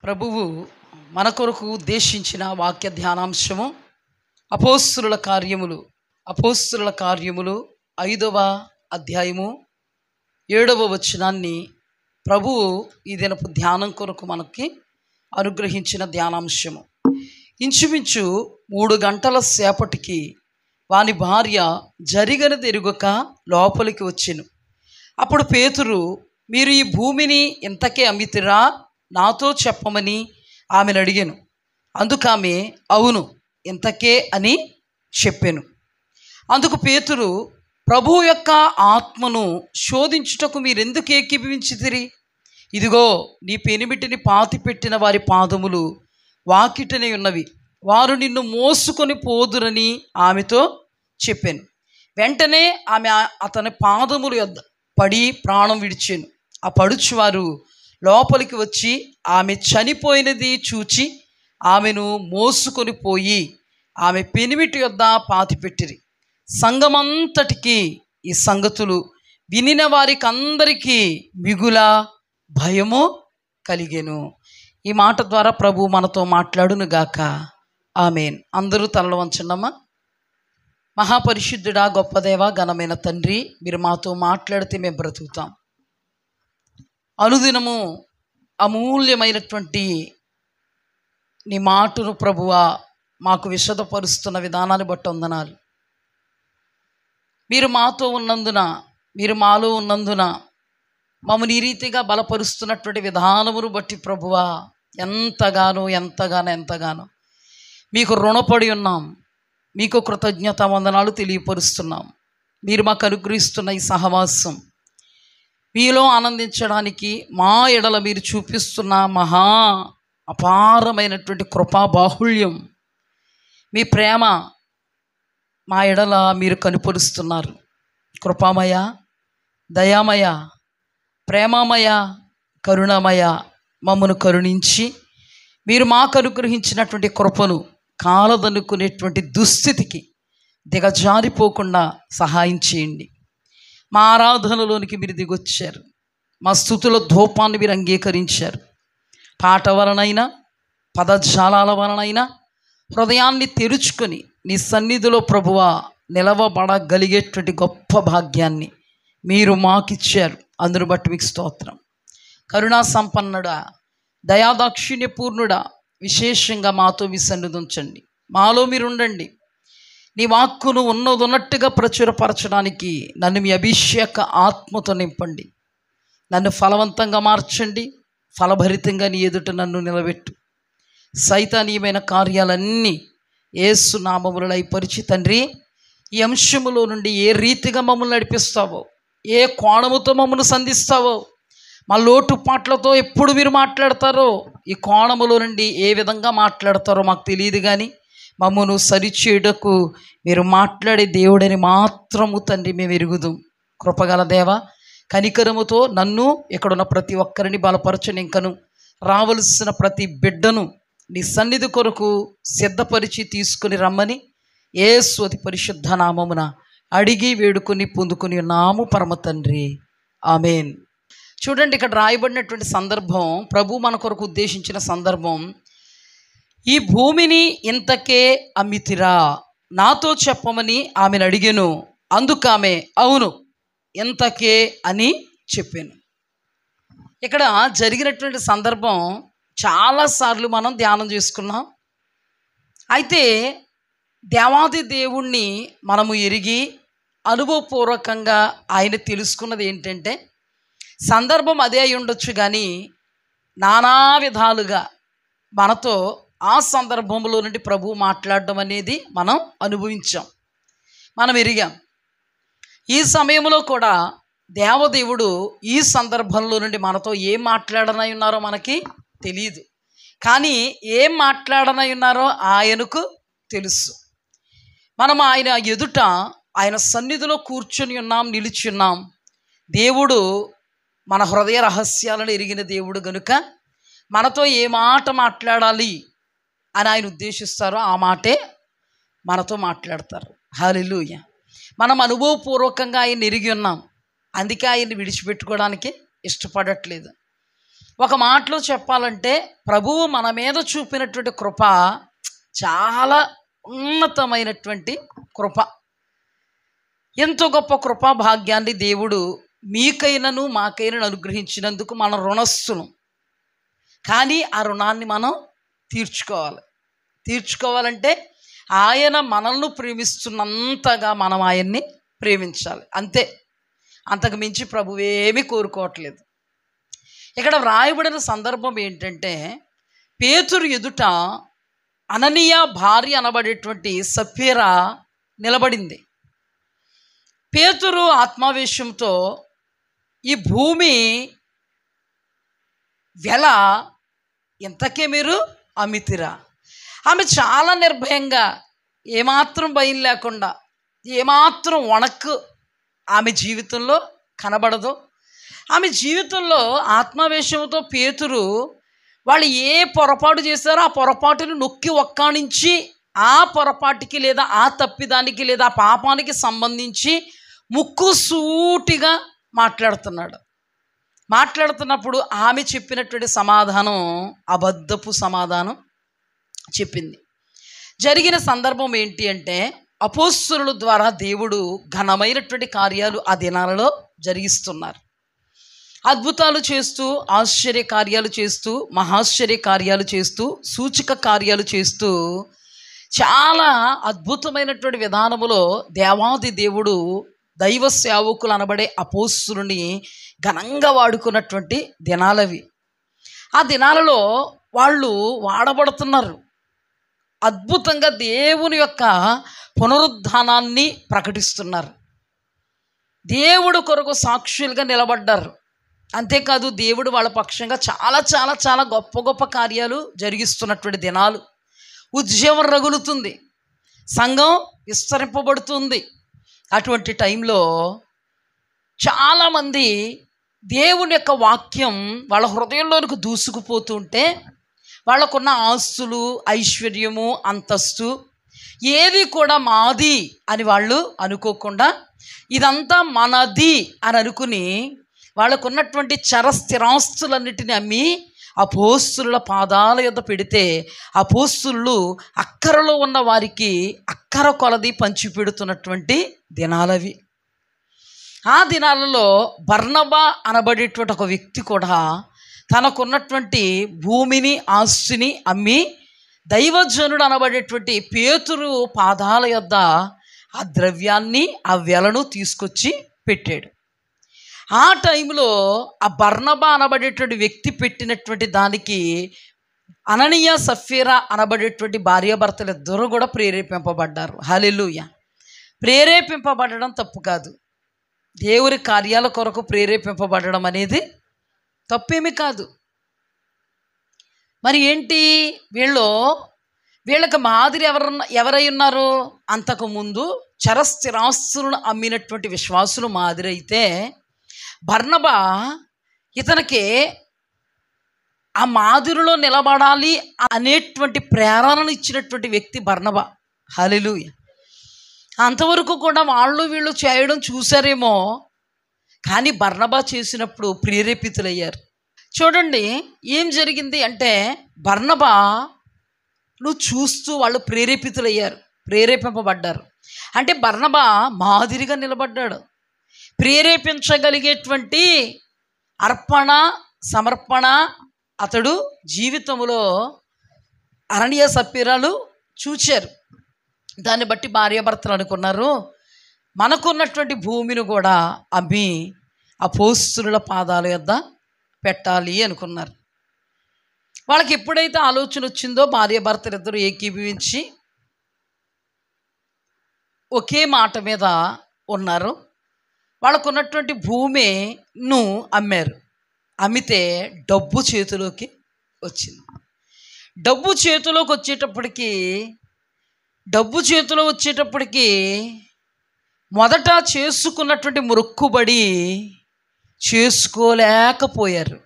ప్రభువు మన కొరకు ఉద్దేశించిన వాక్య ధ్యానాంశము అపోస్తలుల కార్యములు 5వ అధ్యాయము 7వ వచనాన్ని ప్రభువు ఈ దినపు ధ్యానం కొరకు మనకి అనుగ్రహించిన ధ్యానాంశము. ఇంచుమించు 3 గంటల సేపటికి వాని భార్య జరిగనిది ఎరుగక లోపలికి వచ్చెను. అప్పుడు పేతురు, మీరు ఈ భూమిని ఇంతకే అమ్మితిరా, నాతో చెప్పమని ఆమెను అడిగాను. అందుకామె అవును ఇంతకే అని చెప్పాను. అందుకు పేతురు, ప్రభువు యొక్క ఆత్మను శోధించుటకు మీరెందుకు ఏకీభవించితిరి? ఇదిగో నీ పెనిమిటిని పాతిపెట్టిన వారి పాదములు వాకిటనే ఉన్నవి, వారు నిన్ను మోసుకొని పోదురని ఆమెతో చెప్పాను. వెంటనే ఆమె అతని పాదముల యొద్ద పడి ప్రాణం విడిచాను. ఆ పడుచువారు లోపలికి వచ్చి ఆమె చనిపోయినది చూచి ఆమెను మోసుకొని పోయి ఆమె పెనిమిటి యొద్ద పాతిపెట్టిరి. సంఘమంతటికి ఈ సంగతులు వినిన వారికి అందరికీ మిగుల భయము కలిగెను. ఈ మాట ద్వారా ప్రభు మనతో మాట్లాడును గాక. ఆమేన్. అందరూ తలలు వంచండమ్మా. మహాపరిశుద్ధుడా, గొప్ప దేవ, ఘనమైన తండ్రి, మీరు మాతో మాట్లాడితే మేము బ్రతుకుతాం. అనుదినము అమూల్యమైనటువంటి నీ మాటను ప్రభువా మాకు విశదపరుస్తున్న విధానాన్ని బట్టి వందనాలు. మీరు మాతో ఉన్నందున, మీరు మాలో ఉన్నందున మమ్మల్ని ఈ రీతిగా బలపరుస్తున్నటువంటి విధానమును బట్టి ప్రభువా ఎంతగానో మీకు రుణపడి ఉన్నాం. మీకు కృతజ్ఞతా వందనాలు తెలియపరుస్తున్నాం. మీరు మాకు అనుగ్రహిస్తున్న ఈ సహవాసం, మీలో ఆనందించడానికి మా ఎడల మీరు చూపిస్తున్న మహా అపారమైనటువంటి కృపా బాహుళ్యం, మీ ప్రేమ మా ఎడల మీరు కనుపరుస్తున్నారు. కృపామయ, దయామయ, ప్రేమమయ, కరుణమయ, మమ్మను కరుణించి మీరు మాకు అనుగ్రహించినటువంటి కృపను కాలదనుకునేటువంటి దుస్థితికి దిగజారిపోకుండా సహాయం చేయండి. మా ఆరాధనలోనికి మీరు దిగొచ్చారు. మా స్తుతుల ధూపాన్ని మీరు అంగీకరించారు. పాట వలనైనా పదజాలాల వలనైనా హృదయాన్ని తెరుచుకొని నీ సన్నిధిలో ప్రభువా నిలవబడగలిగేటువంటి గొప్ప భాగ్యాన్ని మీరు మాకిచ్చారు. అందును బట్టి మీకు స్తోత్రం. కరుణా సంపన్నుడా, దయాదాక్షిణ్య పూర్ణుడా, విశేషంగా మాతో మీ సన్నిధి ఉంచండి. మాలో మీరు ఉండండి. నీ వాక్కును ఉన్నట్టుగా ప్రచురపరచడానికి నన్ను మీ అభిషేక ఆత్మతో నింపండి. నన్ను ఫలవంతంగా మార్చండి. ఫలభరితంగా నీ ఎదుట నన్ను నిలబెట్టు. సైతానీయమైన కార్యాలన్నీ యేసు నామములో లయపరిచి తండ్రి, ఈ అంశములో నుండి ఏ రీతిగా మమ్మల్ని నడిపిస్తావో, ఏ కోణముతో మమ్మల్ని సంధిస్తావో, మా లోటుపాట్లతో ఎప్పుడు మీరు మాట్లాడతారో, ఈ కోణములో నుండి ఏ విధంగా మాట్లాడతారో మాకు తెలియదు, కానీ మమ్మను సరిచేయుటకు మీరు మాట్లాడే దేవుడని మాత్రము తండ్రి మేము ఎరుగుదాం. కృపగల దేవ, కనికరముతో నన్ను, ఇక్కడున్న ప్రతి ఒక్కరిని బలపరచని, ఇంకను రావలసిన ప్రతి బిడ్డను నీ సన్నిధి కొరకు సిద్ధపరిచి తీసుకుని రమ్మని యేసు అతి పరిశుద్ధ నామమున అడిగి వేడుకొని పొందుకొని ఉన్నాము పరమ తండ్రి. ఆమేన్. చూడండి, ఇక్కడ రాయబడినటువంటి సందర్భం, ప్రభు మన కొరకు ఉద్దేశించిన సందర్భం, ఈ భూమిని ఇంతకే అమ్మితిరా, నాతో చెప్పమని ఆమెను అడిగాను. అందుకామె అవును ఇంతకే అని చెప్పాను. ఇక్కడ జరిగినటువంటి సందర్భం చాలాసార్లు మనం ధ్యానం చేసుకున్నాం. అయితే దేవాది దేవుణ్ణి మనము ఎరిగి అనుభవపూర్వకంగా ఆయన తెలుసుకున్నది ఏంటంటే, సందర్భం అదే అయి ఉండొచ్చు, కానీ నానా విధాలుగా మనతో ఆ సందర్భంలో నుండి ప్రభువు మాట్లాడడం అనేది మనం అనుభవించాం, మనం ఎరిగాం. ఈ సమయంలో కూడా దేవదేవుడు ఈ సందర్భంలో నుండి మనతో ఏం మాట్లాడనై ఉన్నారో మనకి తెలియదు, కానీ ఏం మాట్లాడనై ఉన్నారో ఆయనకు తెలుసు. మనం ఆయన ఎదుట, ఆయన సన్నిధిలో కూర్చొని ఉన్నాం, నిలిచి ఉన్నాం. దేవుడు మన హృదయ రహస్యాలను ఎరిగిన దేవుడు గనుక మనతో ఏ మాట మాట్లాడాలి అని ఆయన ఉద్దేశిస్తారో ఆ మాటే మనతో మాట్లాడతారు. హల్లెలూయా. మనం అనుభవపూర్వకంగా ఆయన ఎరిగి ఉన్నాం. అందుకే ఆయన్ని విడిచిపెట్టుకోవడానికి ఇష్టపడట్లేదు. ఒక మాటలో చెప్పాలంటే ప్రభువు మన మీద చూపినటువంటి కృప చాలా ఉన్నతమైనటువంటి కృప. ఎంతో గొప్ప కృపా భాగ్యాన్ని దేవుడు మీకైనను మాకైనను అనుగ్రహించినందుకు మనం రుణస్థులం. కానీ ఆ రుణాన్ని మనం తీర్చుకోవాలంటే ఆయన మనల్ని ప్రేమిస్తున్నంతగా మనం ఆయన్ని ప్రేమించాలి, అంతే. అంతకు మించి ప్రభువేమీ కోరుకోవట్లేదు. ఇక్కడ వ్రాయబడిన సందర్భం ఏంటంటే, పేతురు ఎదుట అననీయ భార్య అనబడేటువంటి సఫీరా నిలబడింది. పేతురు ఆత్మావేశంతో ఈ భూమి వెల ఎంతకే మీరు అమితిరా. ఆమె చాలా నిర్భయంగా, ఏమాత్రం భయం లేకుండా, ఏమాత్రం వణకు ఆమె జీవితంలో కనబడదు. ఆమె జీవితంలో ఆత్మావేశంతో పేతురు వాళ్ళు ఏ పొరపాటు చేశారో ఆ పొరపాటును నొక్కి ఒక్కాణించి ఆ పొరపాటుకి లేదా ఆ తప్పిదానికి లేదా ఆ పాపానికి సంబంధించి ముక్కు సూటిగా మాట్లాడుతున్నప్పుడు ఆమె చెప్పినటువంటి సమాధానం అబద్ధపు సమాధానం చెప్పింది. జరిగిన సందర్భం ఏంటి అంటే, అపోస్తలుల ద్వారా దేవుడు ఘనమైనటువంటి కార్యాలు ఆ దినాలలో జరిగిస్తున్నారు. అద్భుతాలు చేస్తూ, ఆశ్చర్య కార్యాలు చేస్తూ, మహాశ్చర్య కార్యాలు చేస్తూ, సూచక కార్యాలు చేస్తూ, చాలా అద్భుతమైనటువంటి విధానములో దేవాది దేవుడు దైవ సేవకులు అనబడే అపోస్తలుని ఘనంగా వాడుకున్నటువంటి దినాలవి. ఆ దినాలలో వాళ్ళు వాడబడుతున్నారు. అద్భుతంగా దేవుని యొక్క పునరుద్ధానాన్ని ప్రకటిస్తున్నారు. దేవుడు కొరకు సాక్షులుగా నిలబడ్డారు. అంతేకాదు దేవుడు వాళ్ళ పక్షంగా చాలా చాలా చాలా గొప్ప గొప్ప కార్యాలు జరిగిస్తున్నటువంటి దినాలు. ఉద్యమం రగులుతుంది, సంఘం విస్తరింపబడుతుంది. అటువంటి టైంలో చాలామంది దేవుని యొక్క వాక్యం వాళ్ళ హృదయంలోనికి దూసుకుపోతుంటే, వాళ్ళకున్న ఆస్తులు, ఐశ్వర్యము, అంతస్తు ఏది కూడా మాది అని వాళ్ళు అనుకోకుండా ఇదంతా మనది అని అనుకుని వాళ్ళకున్నటువంటి చరస్థిరాస్తులన్నిటిని అమ్మి అపోస్తుల పాదాల యొద్ద పెడితే అపోస్తులు అక్కరలో ఉన్న వారికి అక్కర కొలది పంచిపెడుతున్నటువంటి దినాలవి. ఆ దినాలలో బర్నబా అనబడేటువంటి ఒక వ్యక్తి కూడా తనకున్నటువంటి భూమిని, ఆస్తిని అమ్మి దైవజనుడు అనబడేటువంటి పేతురు పాదాల యొద్ద ఆ ద్రవ్యాన్ని, ఆ వెలను తీసుకొచ్చి పెట్టాడు. ఆ టైంలో ఆ బర్నబా అనబడేటువంటి వ్యక్తి పెట్టినటువంటి దానికి అననీయ సఫీరా అనబడేటువంటి భార్యాభర్తలు ఇద్దరు కూడా ప్రేరేపింపబడ్డారు. హల్లెలూయా. ప్రేరేపింపబడడం తప్పు కాదు. దేవుని కార్యాల కొరకు ప్రేరేపింపబడడం అనేది తప్పేమీ కాదు. మరి ఏంటి, వీళ్ళకి మాదిరి ఎవరై ఉన్నారు? అంతకుముందు చరస్థిరాస్తులను అమ్మినటువంటి విశ్వాసులు మాదిరి అయితే, బర్నబా ఇతనికి ఆ మాదిరిలో నిలబడాలి అనేటువంటి ప్రేరణను ఇచ్చినటువంటి వ్యక్తి బర్నబా. హల్లెలూయా. అంతవరకు కూడా వీళ్ళు చేయడం చూసారేమో, కానీ బర్నబా చేసినప్పుడు ప్రేరేపితులయ్యారు. చూడండి ఏం జరిగింది అంటే, బర్నబా నువ్వు చూస్తూ వాళ్ళు ప్రేరేపింపబడ్డారు. అంటే బర్నబా మాదిరిగా నిలబడ్డాడు. ప్రేరేపించగలిగేటువంటి అర్పణ, సమర్పణ అతడు జీవితంలో అననీయ సఫీరాలు చూచారు. దాన్ని బట్టి భార్యాభర్తలు అనుకున్నారు, మనకున్నటువంటి భూమిని కూడా అమ్మి అపోస్తుల పాదాల యొద్ద పెట్టాలి అనుకున్నారు. వాళ్ళకి ఎప్పుడైతే ఆలోచన వచ్చిందో భార్యాభర్తలు ఇద్దరు ఏకీభవించి ఒకే మాట మీద ఉన్నారు. వాళ్ళకున్నటువంటి భూమిను అమ్మారు. అమ్మితే డబ్బు చేతిలోకి వచ్చింది. డబ్బు చేతిలోకి వచ్చేటప్పటికి మొదట చేసుకున్నటువంటి మొక్కుబడి చేసుకోలేకపోయారు.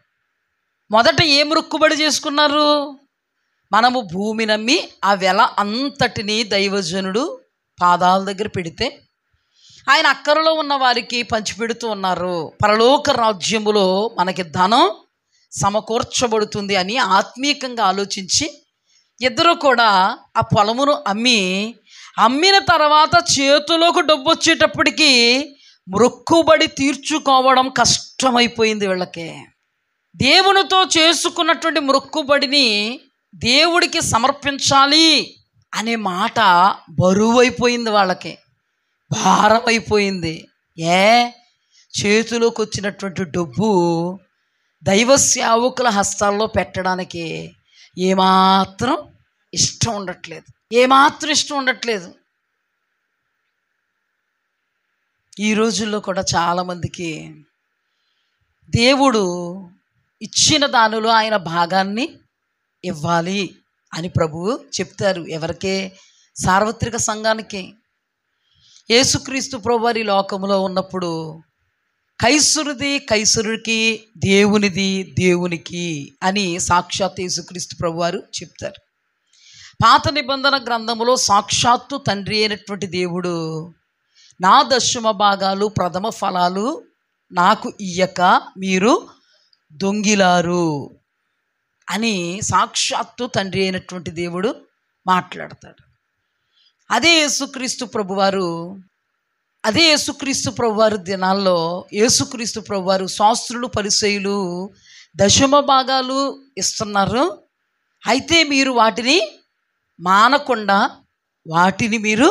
మొదట ఏ మొక్కుబడి చేసుకున్నారు? మనము భూమి నమ్మి ఆ వెల అంతటిని దైవజనుడు పాదాల దగ్గర పెడితే ఆయన అక్కరలో ఉన్న వారికి పంచిపెడుతూ ఉన్నారు. పరలోక రాజ్యములో మనకి ధనం సమకూర్చబడుతుంది అని ఆత్మీయంగా ఆలోచించి ఇద్దరు కూడా ఆ పొలమును అమ్మిన తర్వాత చేతిలోకి డబ్బు వచ్చేటప్పటికి మొక్కుబడి తీర్చుకోవడం కష్టమైపోయింది వీళ్ళకి. దేవునితో చేసుకున్నటువంటి మొక్కుబడిని దేవుడికి సమర్పించాలి అనే మాట బరువైపోయింది, వాళ్ళకి భారం అయిపోయింది. చేతిలోకి వచ్చినటువంటి డబ్బు దైవ సేవకుల హస్తాల్లో పెట్టడానికి ఏమాత్రం ఇష్టం ఉండట్లేదు. ఈ రోజుల్లో కూడా చాలామందికి దేవుడు ఇచ్చిన దానిలో ఆయన భాగాన్ని ఇవ్వాలి అని ప్రభువు చెప్తారు. ఎవరికే? సార్వత్రిక సంఘానికి. యేసుక్రీస్తు ప్రభువారు ఈ లోకంలో ఉన్నప్పుడు కైసరుది కైసరుడికి, దేవునిది దేవునికి అని సాక్షాత్ యేసుక్రీస్తు ప్రభువారు చెప్తారు. పాత నిబంధన గ్రంథములో సాక్షాత్తు తండ్రి అయినటువంటి దేవుడు నా దశమ భాగాలు ప్రథమ ఫలాలు నాకు ఇయ్యక మీరు దొంగిలారు అని సాక్షాత్తు తండ్రి అయినటువంటి దేవుడు మాట్లాడతాడు. అదే యేసుక్రీస్తు ప్రభువారు దినాల్లో యేసుక్రీస్తు ప్రభువారు శాస్త్రులు పరిసయ్యులు దశమ భాగాలు ఇస్తున్నారు, అయితే మీరు వాటిని మానకుండా వాటిని మీరు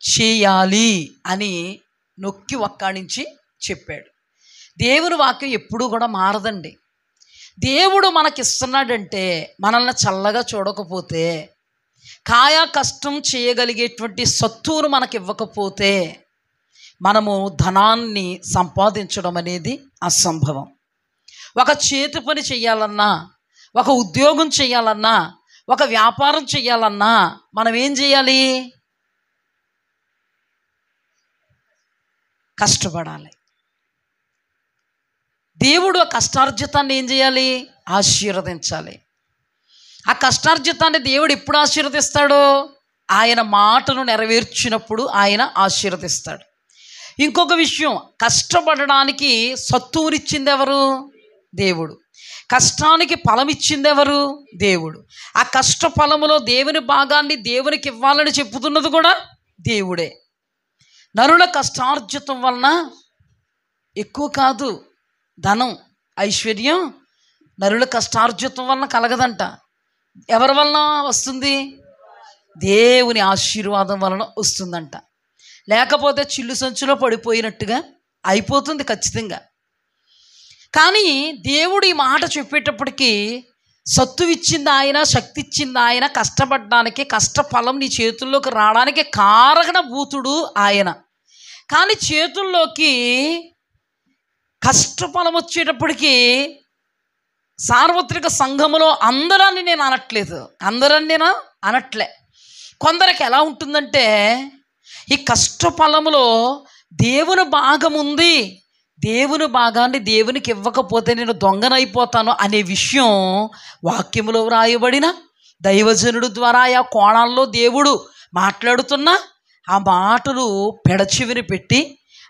చేయాలి అని నొక్కి వక్కాణించి చెప్పాడు. దేవుని వాక్యం ఎప్పుడూ కూడా మారదండి. దేవుడు మనకిస్తున్నాడంటే మనల్ని చల్లగా చూడకపోతే, కాయా కష్టం చేయగలిగేటువంటి సత్తువును మనకి ఇవ్వకపోతే మనము ధనాన్ని సంపాదించడం అనేది అసంభవం. ఒక చేతి పని చేయాలన్నా, ఒక ఉద్యోగం చేయాలన్నా, ఒక వ్యాపారం చేయాలన్నా మనం ఏం చేయాలి? కష్టపడాలి. దేవుడు ఆ కష్టార్జితాన్ని ఏం చేయాలి? ఆశీర్వదించాలి. ఆ కష్టార్జితాన్ని దేవుడు ఎప్పుడు ఆశీర్వదిస్తాడో? ఆయన మాటను నెరవేర్చినప్పుడు ఆయన ఆశీర్వదిస్తాడు. ఇంకొక విషయం, కష్టపడడానికి సత్తువునిచ్చింది ఎవరు? దేవుడు. కష్టానికి ఫలం ఇచ్చింది ఎవరు? దేవుడు. ఆ కష్ట ఫలములో దేవుని భాగాన్ని దేవునికి ఇవ్వాలని చెప్పుతున్నది కూడా దేవుడే. నరుల కష్టార్జితం వలన ఎక్కువ కాదు ధనం, ఐశ్వర్యం నరుల కష్టార్జితం వలన కలగదంట. ఎవరి వలన వస్తుంది? దేవుని ఆశీర్వాదం వలన వస్తుందంట. లేకపోతే చిల్లు సంచులో పడిపోయినట్టుగా అయిపోతుంది ఖచ్చితంగా. కానీ దేవుడు ఈ మాట చెప్పేటప్పటికీ సత్తు ఇచ్చింది ఆయన, శక్తి ఇచ్చింది ఆయన, కష్టపడడానికి కష్టఫలం నీ చేతుల్లోకి రావడానికి కారకభూతుడు ఆయన. కానీ చేతుల్లోకి కష్టఫలం వచ్చేటప్పటికి సార్వత్రిక సంఘములో అందరాన్ని నేను అనట్లే. కొందరికి ఎలా ఉంటుందంటే, ఈ కష్టఫలములో దేవుని భాగం ఉంది, దేవుని భాగాన్ని దేవునికి ఇవ్వకపోతే నేను దొంగనైపోతాను అనే విషయం వాక్యములో వ్రాయబడిన దైవజనుడు ద్వారా ఆ కోణాల్లో దేవుడు మాట్లాడుతున్నా ఆ మాటలు పెడచెవిని పెట్టి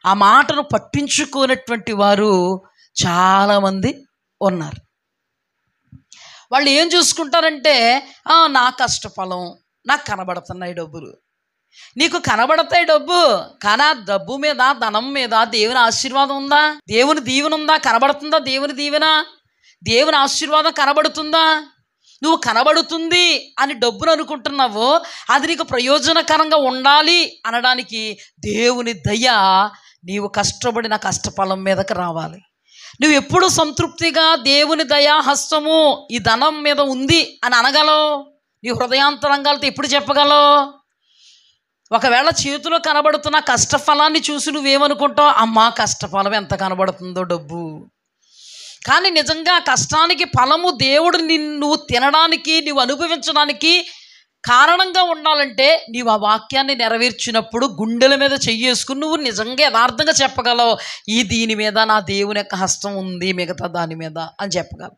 ఆ మాటను పట్టించుకునేటువంటి వారు చాలామంది ఉన్నారు. వాళ్ళు ఏం చూసుకుంటారంటే, నా కష్టఫలం నాకు కనబడుతున్నాయి డబ్బులు. నీకు కనబడతాయి డబ్బు, కానీ ఆ డబ్బు మీద, ధనం మీద దేవుని ఆశీర్వాదం ఉందా? దేవుని దీవెన ఉందా? కనబడుతుందా దేవుని దీవెన? దేవుని ఆశీర్వాదం కనబడుతుందా? నువ్వు కనబడుతుంది అని డబ్బును అనుకుంటున్నావు, అది నీకు ప్రయోజనకరంగా ఉండాలి అనడానికి దేవుని దయ నీవు కష్టపడిన కష్టఫలం మీదకి రావాలి. నువ్వు ఎప్పుడు సంతృప్తిగా దేవుని దయా హస్తము ఈ ధనం మీద ఉంది అని అనగలవు? నీ హృదయాంతరంగాలతో ఎప్పుడు చెప్పగలవు? ఒకవేళ చేతిలో కనబడుతున్న కష్టఫలాన్ని చూసి నువ్వేమనుకుంటావు? అమ్మా, కష్టఫలం ఎంత కనబడుతుందో డబ్బు. కానీ నిజంగా కష్టానికి ఫలము దేవుడు నువ్వు తినడానికి, నువ్వు అనుభవించడానికి కారణంగా ఉండాలంటే నీవు ఆ వాక్యాన్ని నెరవేర్చినప్పుడు గుండెల మీద చెయ్యేసుకుని నువ్వు నిజంగా యథార్థంగా చెప్పగలవు, ఈ దీని మీద నా దేవుని యొక్క హస్తం ఉంది, మిగతా దాని మీద అని చెప్పగలవు.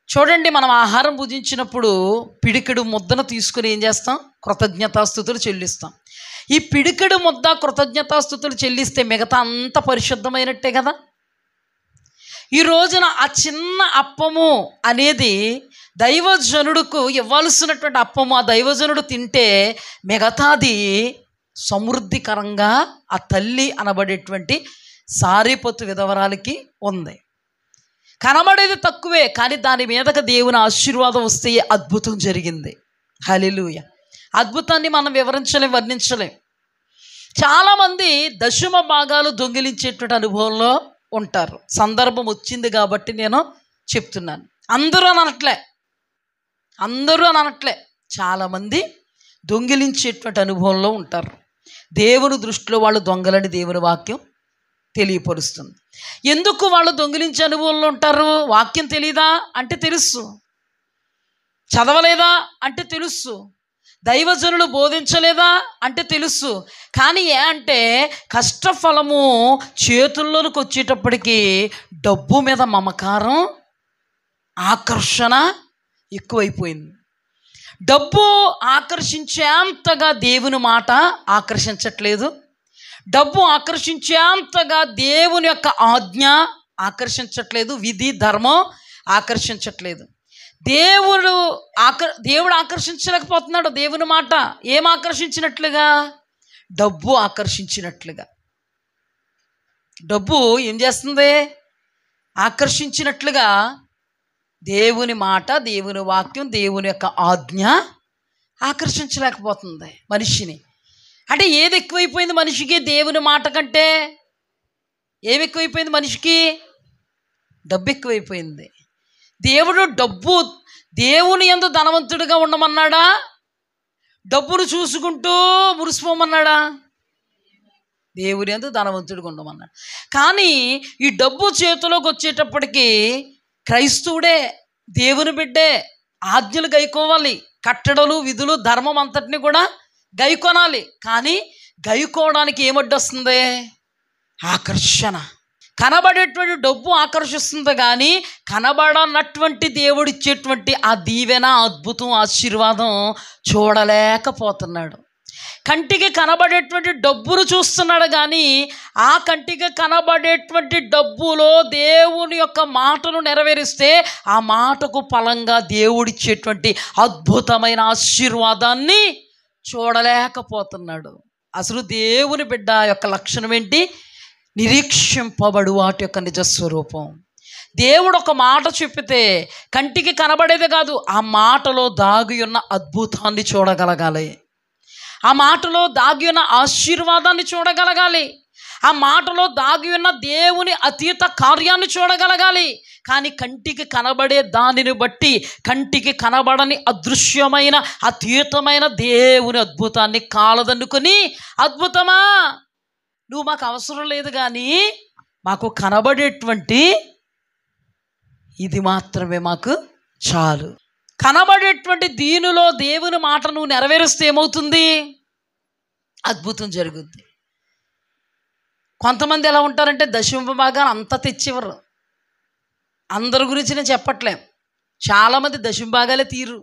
చూడండి, మనం ఆహారం భుజించినప్పుడు పిడికెడు ముద్దను తీసుకుని ఏం చేస్తాం? కృతజ్ఞతాస్తుతులు చెల్లిస్తాం. ఈ పిడికెడు ముద్ద కృతజ్ఞతాస్తుతులు చెల్లిస్తే మిగతా అంత పరిశుద్ధమైనట్టే కదా. ఈ రోజున ఆ చిన్న అప్పము అనేది దైవజనుడుకు ఇవ్వాల్సినటువంటి అప్పము ఆ దైవజనుడు తింటే మిగతాది సమృద్ధికరంగా ఆ తల్లి అనబడేటువంటి సారీపతు విధవరాలకి ఉంది. కనబడేది తక్కువే, కానీ దాని మీదకి దేవుని ఆశీర్వాదం వస్తే అద్భుతం జరిగింది. హల్లెలూయా. అద్భుతాన్ని మనం వివరించలేం, వర్ణించలేం. చాలామంది దశమ భాగాలు దొంగిలించేటువంటి అనుభవంలో ఉంటారు. సందర్భం వచ్చింది కాబట్టి నేను చెప్తున్నాను. అందరూ అని అనట్లే, చాలామంది దొంగిలించేటువంటి అనుభవంలో ఉంటారు. దేవుని దృష్టిలో వాళ్ళు దొంగలని దేవుని వాక్యం తెలియపరుస్తుంది. ఎందుకు వాళ్ళు దొంగిలించే అనుభవంలో ఉంటారు? వాక్యం తెలీదా అంటే తెలుసు, చదవలేదా అంటే తెలుసు, దైవజనులు బోధించలేదా అంటే తెలుసు. కానీ అంటే కష్టఫలము చేతుల్లోకి వచ్చేటప్పటికి డబ్బు మీద మమకారం, ఆకర్షణ ఎక్కువైపోయింది. డబ్బు ఆకర్షించేంతగా దేవుని మాట ఆకర్షించట్లేదు. డబ్బు ఆకర్షించేంతగా దేవుని యొక్క ఆజ్ఞ ఆకర్షించట్లేదు. విధి ధర్మం ఆకర్షించట్లేదు. దేవుడు ఆకర్షించలేకపోతున్నాడు. దేవుని మాట ఏం ఆకర్షించినట్లుగా? డబ్బు ఆకర్షించినట్లుగా. డబ్బు ఏం చేస్తుంది? ఆకర్షించినట్లుగా దేవుని మాట, దేవుని వాక్యం, దేవుని యొక్క ఆజ్ఞ ఆకర్షించలేకపోతుంది మనిషిని. అంటే ఏది ఎక్కువైపోయింది మనిషికి? దేవుని మాట కంటే ఏమి ఎక్కువైపోయింది మనిషికి? డబ్బు ఎక్కువైపోయింది. దేవుడు దేవుని యందు ధనవంతుడిగా ఉండమన్నాడా? డబ్బును చూసుకుంటూ మురిసిపోమన్నాడా? దేవుని యందు ధనవంతుడిగా ఉండమన్నాడు. కానీ ఈ డబ్బు చేతిలోకి వచ్చేటప్పటికి క్రైస్తవుడే, దేవుని బిడ్డే, ఆజ్ఞలు గైకోవాలి, కట్టడలు విధులు ధర్మం అంతటిని కూడా గైకొనాలి. కానీ గైకోవడానికి ఏమడ్డొస్తుంది? ఆకర్షణ. కనబడేటువంటి డబ్బు ఆకర్షిస్తుంది, కానీ కనబడనటువంటి దేవుడిచ్చేటువంటి ఆ దీవెన, అద్భుతం, ఆశీర్వాదం చూడలేకపోతున్నాడు. కంటికి కనబడేటువంటి డబ్బును చూస్తున్నాడు, కానీ ఆ కంటికి కనబడేటువంటి డబ్బులో దేవుని యొక్క మాటను నెరవేరిస్తే ఆ మాటకు ఫలంగా దేవుడిచ్చేటువంటి అద్భుతమైన ఆశీర్వాదాన్ని చూడలేకపోతున్నాడు. అసలు దేవుని బిడ్డ యొక్క లక్షణం ఏంటి? నిరీక్షింపబడు వాటి యొక్క నిజస్వరూపం. దేవుడు ఒక మాట చెప్పితే కంటికి కనబడేది కాదు, ఆ మాటలో దాగి ఉన్న అద్భుతాన్ని చూడగలగాలి. ఆ మాటలో దాగి ఉన్న ఆశీర్వాదాన్ని చూడగలగాలి. ఆ మాటలో దాగి ఉన్న దేవుని అతీత కార్యాన్ని చూడగలగాలి. కానీ కంటికి కనబడే దానిని బట్టి, కంటికి కనబడని అదృశ్యమైన అతీతమైన దేవుని అద్భుతాన్ని కాలదన్నుకొని, అద్భుతమా నువ్వు మాకు అవసరం లేదు, కానీ మాకు కనబడేటువంటి ఇది మాత్రమే మాకు చాలు. కనబడేటువంటి దీనిలో దేవుని మాట నువ్వు నెరవేరుస్తే ఏమవుతుంది? అద్భుతం జరుగుద్ది. కొంతమంది ఎలా ఉంటారంటే దశమ భాగాలు అంతా తెచ్చివ్వరు. అందరి గురించి నేను చెప్పట్లేం. చాలామంది దశమ భాగాలే తీరు.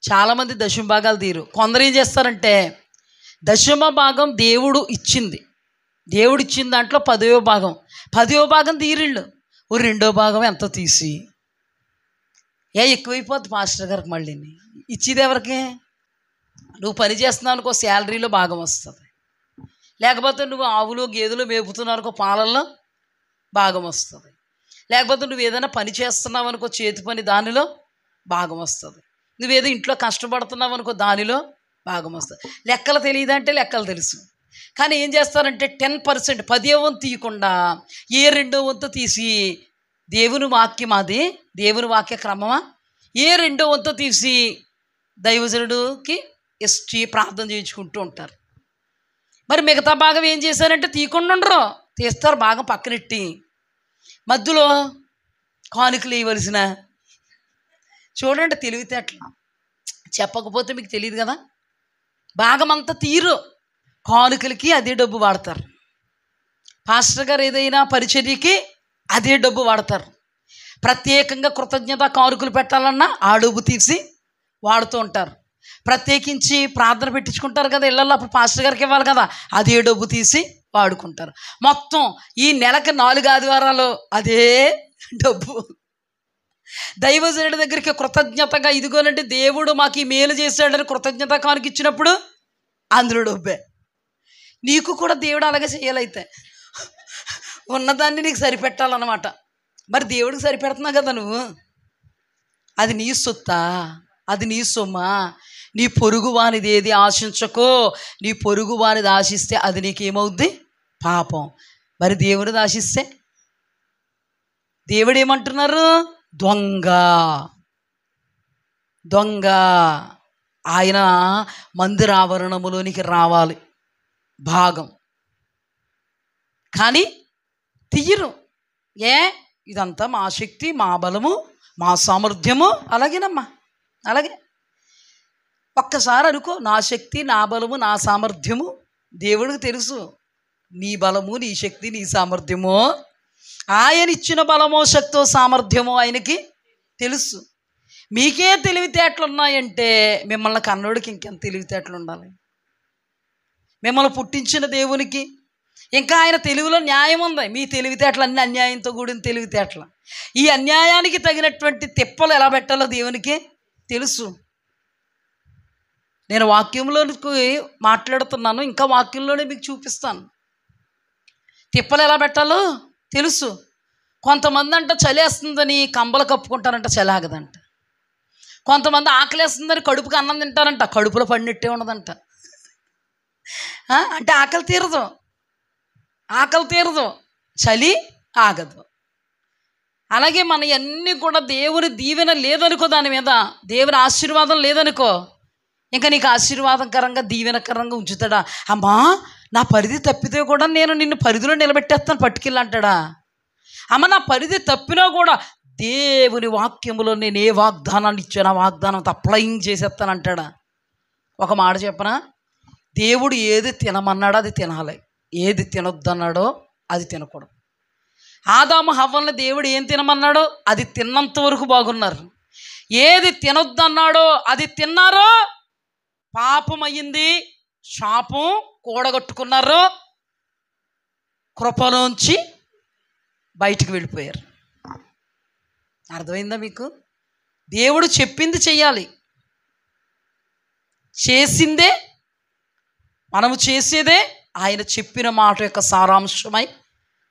చాలామంది దశమ భాగాలు తీరు. కొందరు ఏం చేస్తారంటే దశమ భాగం దేవుడు ఇచ్చింది, దేవుడు ఇచ్చిన దాంట్లో 10వ భాగం తీరిళ్ళు. ఓ 2వ భాగం ఎంత తీసి ఎక్కువైపోద్ది పాస్టర్ గారికి. మళ్ళీ ఇచ్చేది ఎవరికి? నువ్వు పని చేస్తున్నావు అనుకో, శాలరీలో భాగం వస్తుంది. లేకపోతే నువ్వు ఆవులు గేదెలు మేపుతున్నావు అనుకో, పాలల్లో భాగం వస్తుంది. లేకపోతే నువ్వు ఏదైనా పని చేస్తున్నావు అనుకో, చేతి పని, దానిలో భాగం వస్తుంది. నువ్వేదో ఇంట్లో కష్టపడుతున్నావు అనుకో, దానిలో భాగం వస్తుంది. లెక్కలు తెలియదంటే లెక్కలు తెలుసు, కానీ ఏం చేస్తారంటే 10%, 10వ వంతు తీయకుండా 2వ వంతు తీసి, దేవుని వాక్యం అది, దేవుని వాక్య క్రమమా, 2వ వంతు తీసి దైవజనుడికి ఇష్టి ప్రార్థన చేయించుకుంటూ ఉంటారు. మరి మిగతా భాగం ఏం చేశారంటే తీయకుండా ఉండరు, తీస్తారు భాగం పక్కనెట్టి. మధ్యలో కానుకలు వేయవలసిన, చూడండి తెలివితేటలు. చెప్పకపోతే మీకు తెలియదు కదా. భాగం అంతా తీరు, కానుకలకి అదే డబ్బు వాడతారు. పాస్టర్ గారు ఏదైనా పరిచర్యకి అదే డబ్బు వాడతారు. ప్రత్యేకంగా కృతజ్ఞత కానుకలు పెట్టాలన్నా ఆ డబ్బు తీసి వాడుతూ ఉంటారు. ప్రత్యేకించి ప్రార్థన పెట్టించుకుంటారు కదా ఇళ్ళల్లో, అప్పుడు పాస్టర్ గారికి ఇవ్వాలి కదా, అదే డబ్బు తీసి వాడుకుంటారు. మొత్తం ఈ నెలకు 4 ఆదివారాలు అదే డబ్బు. దైవజనుడి దగ్గరికి కృతజ్ఞతగా ఇదిగోనంటే దేవుడు మాకు ఈ మేలు చేశాడని కృతజ్ఞత కానుక ఇచ్చినప్పుడు అందులో డబ్బే. నీకు కూడా దేవుడు అలాగే చేయాలైతే, ఉన్నదాన్ని నీకు సరిపెట్టాలన్నమాట. మరి దేవుడికి సరిపెడుతున్నావు కదా నువ్వు, అది నీ సొత్తా, అది నీ సొమ్మా. నీ పొరుగు వానిది ఏది ఆశించకో, నీ పొరుగు వానిది ఆశిస్తే అది నీకేమవుద్ది? పాపం. మరి దేవుడిది ఆశిస్తే దేవుడు ఏమంటున్నారు? దొంగ, దొంగ. ఆయన మందిర ఆవరణములోనికి రావాలి భాగం, కానీ తీయరు. ఇదంతా మా శక్తి, మా బలము, మా సామర్థ్యము. అలాగేనమ్మా, అలాగే. ఒక్కసారి అనుకో, నా శక్తి, నా బలము, నా సామర్థ్యము దేవుడికి తెలుసు. నీ బలము, నీ శక్తి, నీ సామర్థ్యము, ఆయన ఇచ్చిన బలమో శక్తో సామర్థ్యమో ఆయనకి తెలుసు. మీకే తెలివితేటలు ఉన్నాయంటే మిమ్మల్ని కన్నోడికి ఇంకెంత తెలివితేటలు ఉండాలి? మిమ్మల్ని పుట్టించిన దేవునికి ఇంకా ఆయన తెలివిలో న్యాయం ఉంది. మీ తెలివితేటలు అన్నీ అన్యాయంతో కూడిన తెలివితేటలు. ఈ అన్యాయానికి తగినటువంటి తిప్పలు ఎలా పెట్టాలో దేవునికి తెలుసు. నేను వాక్యంలోకి మాట్లాడుతున్నాను, ఇంకా వాక్యంలోనే మీకు చూపిస్తాను. తిప్పలు ఎలా పెట్టాలో తెలుసు. కొంతమంది అంట చలేస్తుందని కంబలు కప్పుకుంటారంట, చలాగదంట. కొంతమంది ఆకలేస్తుందని కడుపుకి అన్నం తింటారంట, కడుపులో పడినట్టే ఉండదంట. అంటే ఆకలి తీరదు, ఆకలి తీరదు, చలి ఆగదు. అలాగే మన అన్నీ కూడా దేవుని దీవెన లేదనుకో, దాని మీద దేవుని ఆశీర్వాదం లేదనుకో, ఇంకా నీకు ఆశీర్వాదకరంగా దీవెనకరంగా ఉంచుతాడా? అమ్మా నా పరిధి తప్పితే కూడా నేను నిన్ను పరిధిలో నిలబెట్టేస్తాను పట్టుకెళ్ళంటాడా? అమ్మ నా పరిధి తప్పినా కూడా దేవుని వాక్యములో నేను ఏ వాగ్దానాన్ని ఇచ్చాను ఆ వాగ్దానం అప్లయింగ్ చేసేస్తానంటాడా? ఒక మాట చెప్పనా, దేవుడు ఏది తినమన్నాడో అది తినాలి, ఏది తినొద్దన్నాడో అది తినకూడదు. ఆదాము హవ్వల్ని దేవుడు ఏం తినమన్నాడో అది తిన్నంత వరకు బాగున్నారు. ఏది తినొద్దన్నాడో అది తిన్నారో పాపం అయ్యింది, శాపం కూడగట్టుకున్నారు, కృపలోంచి బయటికి వెళ్ళిపోయారు. అర్థమైందా మీకు? దేవుడు చెప్పింది చెయ్యాలి, చేసిందే మనము చేసేదే ఆయన చెప్పిన మాట యొక్క సారాంశమై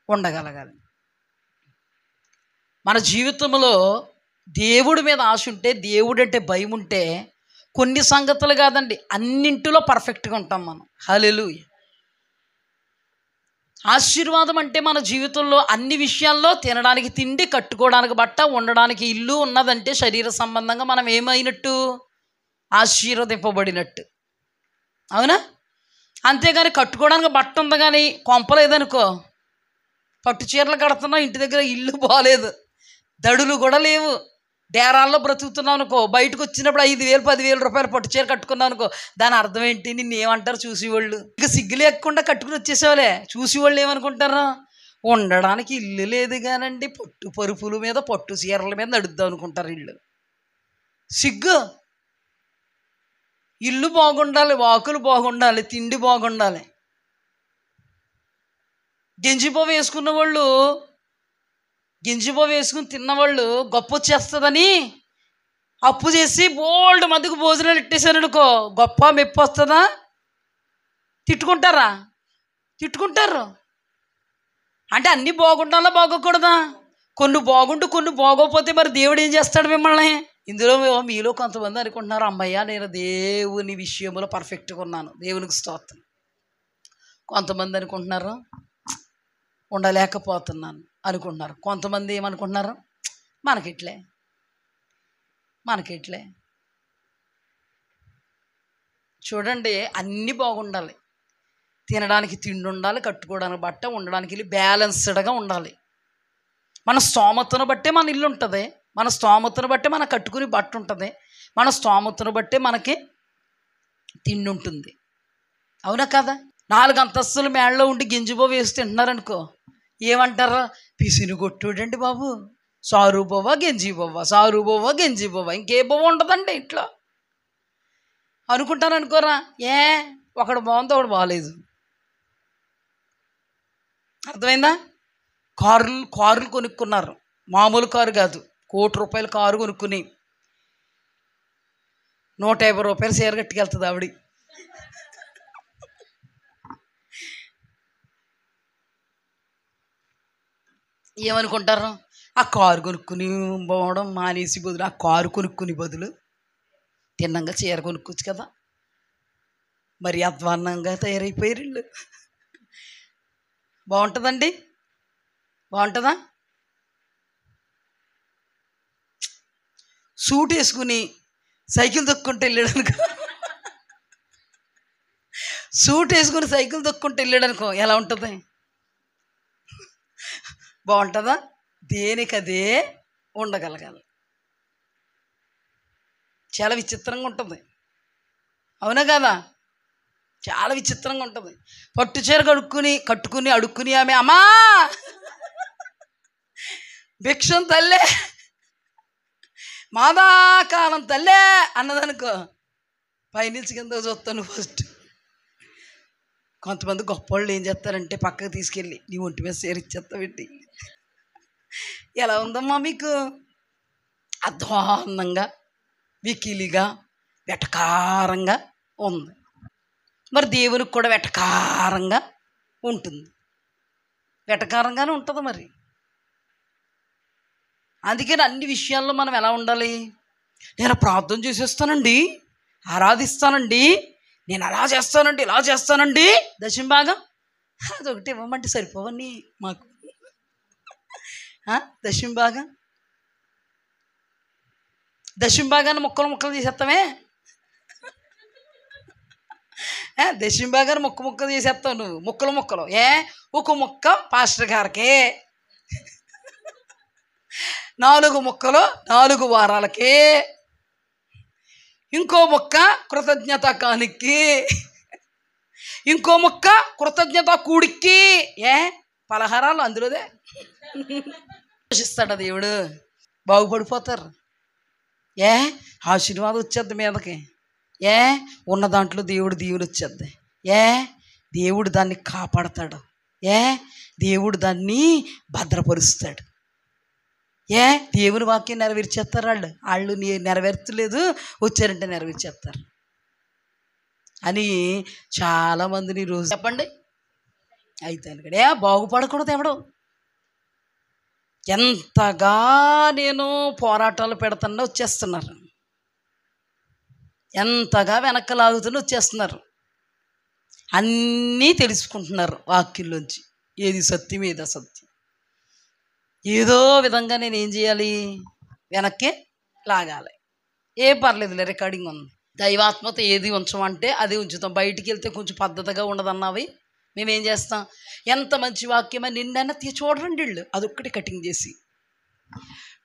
ఉండగలగాలి. మన జీవితంలో దేవుడి మీద ఆశ ఉంటే, దేవుడు అంటే భయం ఉంటే కొన్ని సంగతులు కాదండి అన్నింటిలో పర్ఫెక్ట్గా ఉంటాం మనం. హల్లెలూయా. ఆశీర్వాదం అంటే మన జీవితంలో అన్ని విషయాల్లో తినడానికి తిండి, కట్టుకోవడానికి బట్ట, ఉండడానికి ఇల్లు ఉన్నదంటే శరీర సంబంధంగా మనం ఏమైనట్టు? ఆశీర్వదింపబడినట్టు. అవునా? అంతేగాని కట్టుకోవడానికి బట్ట ఉంది కానీ కొంపలేదనుకో, పట్టు చీరలు కడుతున్నావు, ఇంటి దగ్గర ఇల్లు బాగలేదు, దడులు కూడా లేవు, డేరాల్లో బ్రతుకుతున్నావు అనుకో, బయటకు వచ్చినప్పుడు 5,000 10,000 రూపాయలు పట్టు చీర కట్టుకున్నావు అనుకో, దాని అర్థం ఏంటి? నిన్ను ఏమంటారు చూసేవాళ్ళు? ఇక సిగ్గు లేకుండా కట్టుకుని వచ్చేసేవాళ్ళే. చూసేవాళ్ళు ఏమనుకుంటారు? ఉండడానికి ఇల్లు లేదు కానండి, పట్టు పరుపుల మీద పట్టు చీరల మీద నడుద్దాం అనుకుంటారు ఇల్లు. సిగ్గు. ఇల్లు బాగుండాలి, వాకులు బాగుండాలి, తిండి బాగుండాలి. గెంజిపోవ వేసుకున్న వాళ్ళు, గింజిపోవ వేసుకుని తిన్నవాళ్ళు గొప్ప వచ్చేస్తుందని అప్పు చేసి బోల్డ్ మందికి భోజనాలు ఇట్టేశారు అనుకో, గొప్ప మెప్పు వస్తుందా? తిట్టుకుంటారా? తిట్టుకుంటారు. అంటే అన్నీ బాగుండాలా బాగోకూడదా? కొన్ని బాగుంటూ కొన్ని బాగోకపోతే మరి దేవుడు ఏం చేస్తాడు మిమ్మల్ని? ఇందులో మీలో కొంతమంది అనుకుంటున్నారు, అమ్మయ్య నేను దేవుని విషయంలో పర్ఫెక్ట్గా ఉన్నాను, దేవునికి స్తోత్రం. కొంతమంది అనుకుంటున్నారు ఉండలేకపోతున్నాను అనుకుంటున్నారు. కొంతమంది ఏమనుకుంటున్నారు, మనకిట్లే. చూడండి, అన్నీ బాగుండాలి. తినడానికి తిండి ఉండాలి, కట్టుకోవడానికి బట్ట, ఉండడానికి ఇల్లు, బ్యాలెన్స్డ్గా ఉండాలి. మన స్తోమతను బట్టే మన ఇల్లు ఉంటుంది, మన స్తోమతను బట్టే మన కట్టుకుని బట్ట ఉంటుంది, మన స్తోమతను బట్టే మనకి తిండి ఉంటుంది. అవునా కదా? 4 అంతస్తుల మేడలో ఉండి గింజిబో వేసి తింటున్నారనుకో, ఏమంటారా? పిసిని కొట్టుడండి బాబు, సారు బొవ్వ గెంజి బొవ్వ, సారు బొవ్వ గెంజి బొవ్వ, ఇంకే బొవ్వ ఉంటుందండి ఇంట్లో. అనుకుంటాను అనుకోరా. ఒకడు బాగుంది ఒకడు బాగలేదు. అర్థమైందా? కారులు కొనుక్కున్నారు. మామూలు కారు కాదు, ₹1,00,00,000 కారు కొనుక్కుని 150 రూపాయలు చీర కట్టుకెళ్తుంది ఆవిడ. ఏమనుకుంటారు? ఆ కారు కొనుక్కుని పోవడం మానేసి బదులు ఆ కారు కొనుక్కుని బదులు తిన్నంగా చీర కొనుక్కోవచ్చు కదా. మరి అధ్వాన్నంగా తయారైపోయారు వీళ్ళు. బాగుంటుందండి? బాగుంటుందా? సూట్ వేసుకుని సైకిల్ తొక్కుంటూ వెళ్ళాడు అనుకో, సూట్ వేసుకుని సైకిల్ తొక్కుంటూ వెళ్ళాడు అనుకో, ఎలా ఉంటుంది? బాగుంటుందా? దేనికదే ఉండగలగాలి. చాలా విచిత్రంగా ఉంటుంది, అవునా కదా? చాలా విచిత్రంగా ఉంటుంది. పట్టు చీర కట్టుకుని అడుక్కుని ఆమె అమ్మా భిక్షం తల్లే మాదాకాలం తల్లే అన్నదనుకో, పైనుంచి కింద చూస్తాను ఫస్ట్. కొంతమంది గొప్పవాళ్ళు ఏం చేస్తారంటే పక్కకు తీసుకెళ్ళి నీ ఒంటి మీద చీర ఇచ్చేస్తావేంటి? ఎలా ఉందమ్మా మీకు? అధ్వాన్నంగా, వికిలిగా, వెటకారంగా ఉంది. మరి దేవునికి కూడా వెటకారంగా ఉంటుంది, వెటకారంగానే ఉంటుంది మరి. అందుకని అన్ని విషయాల్లో మనం ఎలా ఉండాలి? నేను ప్రార్థన చేసేస్తానండి, ఆరాధిస్తానండి, నేను అలా చేస్తానండి, ఇలా చేస్తానండి, దశంభాగం అదొకటి ఇవ్వమంటే సరిపోవని మాకు. దశంభాగాన్ని ముక్కలు చేసేస్తామే. దశంభాగాన్ని ముక్కలు చేసేస్తావు నువ్వు, ముక్కలు. ఒక ముక్క పాస్టర్ గారికి, 4 ముక్కలు 4 వారాలకి, ఇంకో ముక్క కృతజ్ఞత కానికి, ఇంకో ముక్క కృతజ్ఞత కూడికి. పలహారాలు అందులోదే పోషిస్తాడు దేవుడు. బాగుపడిపోతారు. ఆశీర్వాదం వచ్చేద్ది మీదకి. ఉన్న దాంట్లో దేవుడు వచ్చేద్ది. దేవుడు దాన్ని కాపాడతాడు. దేవుడు దాన్ని భద్రపరుస్తాడు. దేవుని వాక్యం నెరవేర్చేస్తారు. వాళ్ళు నెరవేర్చలేదు, వచ్చారంటే నెరవేర్చేస్తారు అని చాలామందిని ఈరోజు చెప్పండి. అయితే ఇక్కడ బాగుపడకూడదు ఎవడు. ఎంతగా నేను పోరాటాలు పెడుతున్నా వచ్చేస్తున్నారు, ఎంతగా వెనక్కి లాగుతున్నా వచ్చేస్తున్నారు. అన్నీ తెలుసుకుంటున్నారు వాక్యంలోంచి, ఏది సత్యం ఏది అసత్యం. ఏదో విధంగా నేను ఏం చేయాలి? వెనక్కి లాగాలి. పర్లేదులే, రికార్డింగ్ ఉంది. దైవాత్మత ఏది ఉంచమంటే అది ఉంచుతాం. బయటికి వెళ్తే కొంచెం పద్ధతిగా ఉండదన్నవి మేమేం చేస్తాం? ఎంత మంచి వాక్యమని నిన్నైనా చూడండి వీళ్ళు అదొక్కటి కటింగ్ చేసి.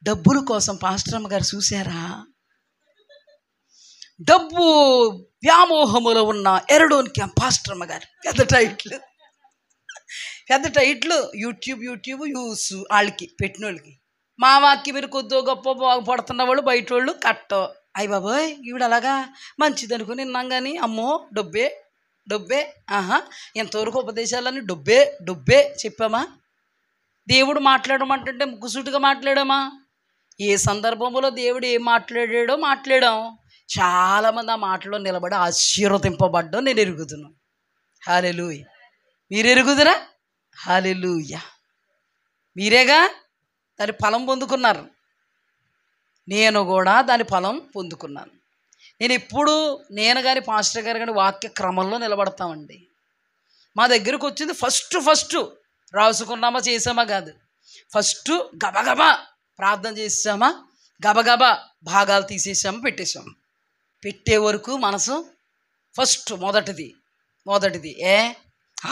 డబ్బుల కోసం పాస్టర్ అమ్మ గారు చూసారా? డబ్బు వ్యామోహములో ఉన్న ఎరడోనికి పాస్టర్ అమ్మ గారు పెద్ద టైట్లు యూట్యూబ్ యూస్ వాళ్ళకి పెట్టిన వాళ్ళకి. మా వాక్యం మీరు కొద్దిగా గొప్ప బాగుపడుతున్న వాళ్ళు బయట వాళ్ళు కట్టో అయ్య బాబోయ్ ఈవిడ అలాగా మంచిది అనుకుని విన్నాం కానీ అమ్మో డబ్బే ఎంతవరకు ఉపదేశాలని డబ్బే చెప్పామా? దేవుడు మాట్లాడమంటుంటే ముక్కుసూటిగా మాట్లాడామా? ఏ సందర్భంలో దేవుడు ఏం మాట్లాడాం. చాలామంది ఆ మాటలో నిలబడి ఆశీర్వదింపబడ్డం నేను ఎరుగుతున్నాను. హల్లెలూయా. మీరు ఎరుగుదురా? హల్లెలూయా. మీరేగా దాని ఫలం పొందుకున్నారు, నేను కూడా దాని ఫలం పొందుకున్నాను. నేను కానీ పాస్టర్ గారు కానీ వాక్య క్రమంలో నిలబడతామండి. మా దగ్గరకు వచ్చింది ఫస్ట్ రాసుకున్నామా చేసామా కాదు. ఫస్ట్ గబగబా ప్రార్థన చేసామా, గబగబా భాగాలు తీసేసామా, పెట్టేసాము. పెట్టే వరకు మనసు ఫస్ట్ మొదటిది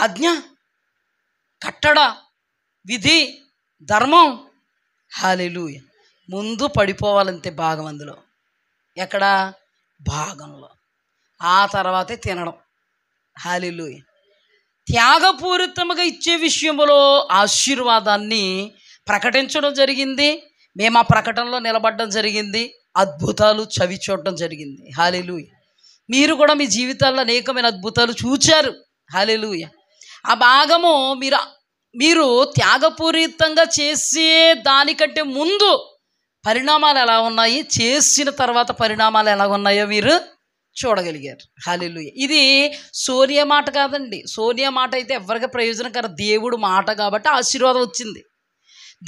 ఆజ్ఞ, కట్టడ, విధి, ధర్మం. హల్లెలూయా. ముందు పడిపోవాలంతే భాగం, అందులో ఎక్కడ భాగంలో, ఆ తర్వాతే తినడం. హల్లెలూయా. త్యాగపూరితముగా ఇచ్చే విషయంలో ఆశీర్వాదాన్ని ప్రకటించడం జరిగింది. మేము ఆ ప్రకటనలో నిలబడడం జరిగింది. అద్భుతాలు చవి చూడడం జరిగింది. హల్లెలూయా. మీరు కూడా మీ జీవితాల్లో అనేకమైన అద్భుతాలు చూచారు. హల్లెలూయా. ఆ భాగము మీరు త్యాగపూరితంగా చేసే దానికంటే ముందు పరిణామాలు ఎలా ఉన్నాయి, చేసిన తర్వాత పరిణామాలు ఎలా ఉన్నాయో మీరు చూడగలిగారు. హల్లెలూయా. ఇది సోనియా మాట కాదండి. సోనియా మాట అయితే ఎవరికి ప్రయోజనకరం. దేవుడు మాట కాబట్టి ఆశీర్వాదం వచ్చింది.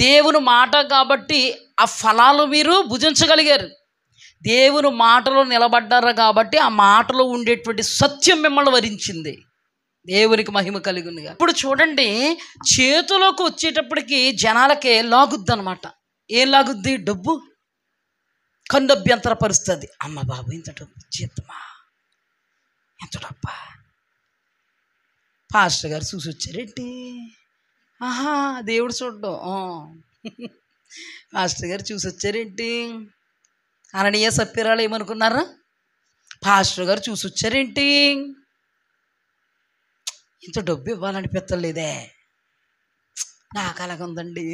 దేవుని మాట కాబట్టి ఆ ఫలాలు మీరు భుజించగలిగారు. దేవుని మాటలో నిలబడ్డారు కాబట్టి ఆ మాటలో ఉండేటువంటి సత్యం మిమ్మల్ని వరించింది. దేవునికి మహిమ కలుగునుగా. ఇప్పుడు చూడండి, చేతిలోకి వచ్చేటప్పటికి జనాలకే లాగుద్ది అనమాట. ఏం లాగుద్ది? డబ్బు. కన్ను అభ్యంతరపరుస్తుంది. అమ్మ బాబు, ఇంత డబ్బు జీతమా, ఎంత డబ్బా. పాస్టర్ గారు చూసి వచ్చారేంటి? ఆహా, దేవుడు చూడ్డం. పాస్టర్ గారు చూసి వచ్చారేంటి? అననీయ సప్ఫీరాలు ఏమనుకున్నారా? పాస్టర్ గారు చూసి వచ్చారేంటి? ఇంత డబ్బు ఇవ్వాలని పెత్తలేదే, నాకు అలాగే ఉందండి,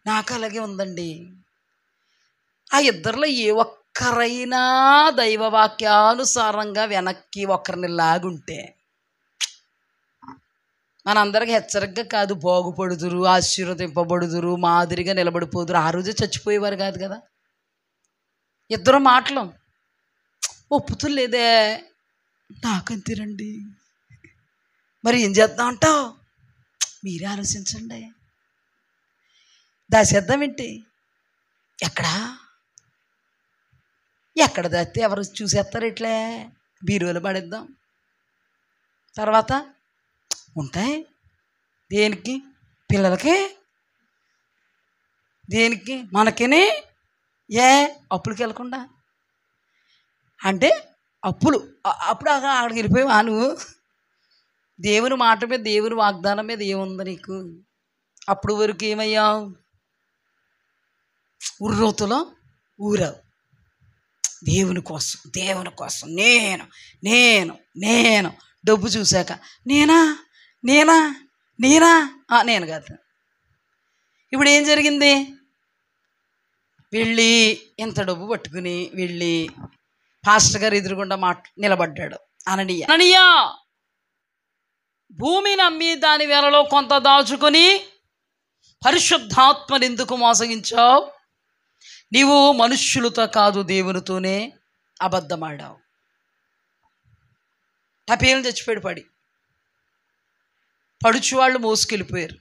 నాకు అలాగే ఉందండి. ఆ ఇద్దరిలో ఏ ఒక్కరైనా దైవవాక్యానుసారంగా వెనక్కి ఒకరిని లాగుంటే మనందరికి హెచ్చరికగా కాదు, బాగుపడుదురు, ఆశీర్వదింపబడుదురు, మాదిరిగా నిలబడిపోదురు. ఆ రోజే చచ్చిపోయేవారు కాదు కదా. ఇద్దరు మాటలు ఒప్పుతులేదే, నాకంతేనండి, మరి ఏం చేద్దాం అంటావు? మీరే ఆలోచించండి. దాచేద్దాం ఏంటి? ఎక్కడ దాస్తే ఎవరు చూసేస్తారు? ఇట్లే బీరువాలో పడేద్దాం. తర్వాత ఉంటాయి దేనికి? పిల్లలకి, దేనికి? మనకిని. అప్పులకి వెళ్ళకుండా అంటే అప్పుడు అక్కడికి వెళ్ళిపోయావా నువ్వు? దేవుని మాట మీద, దేవుని వాగ్దానం మీద ఏముంది నీకు? అప్పుడు వరకు ఏమయ్యావు? ఉర్రోతులో ఊరావు. దేవుని కోసం నేను డబ్బు చూశాక నేనా నేను కాదు. ఇప్పుడు ఏం జరిగింది? వెళ్ళి ఎంత డబ్బు పట్టుకుని వెళ్ళి పాస్టర్ గారు ఎదురుగుండా నిలబడ్డాడు. అననీయ, భూమిని అమ్మి దాని వేలలో కొంత దాచుకొని పరిశుద్ధాత్మని ఎందుకు మోసగించావు? నీవు మనుష్యులతో కాదు, దేవునితోనే అబద్ధమాడావు. టపేలు చచ్చిపోయాడు. పడుచు వాళ్ళు మోసుకెళ్ళిపోయారు.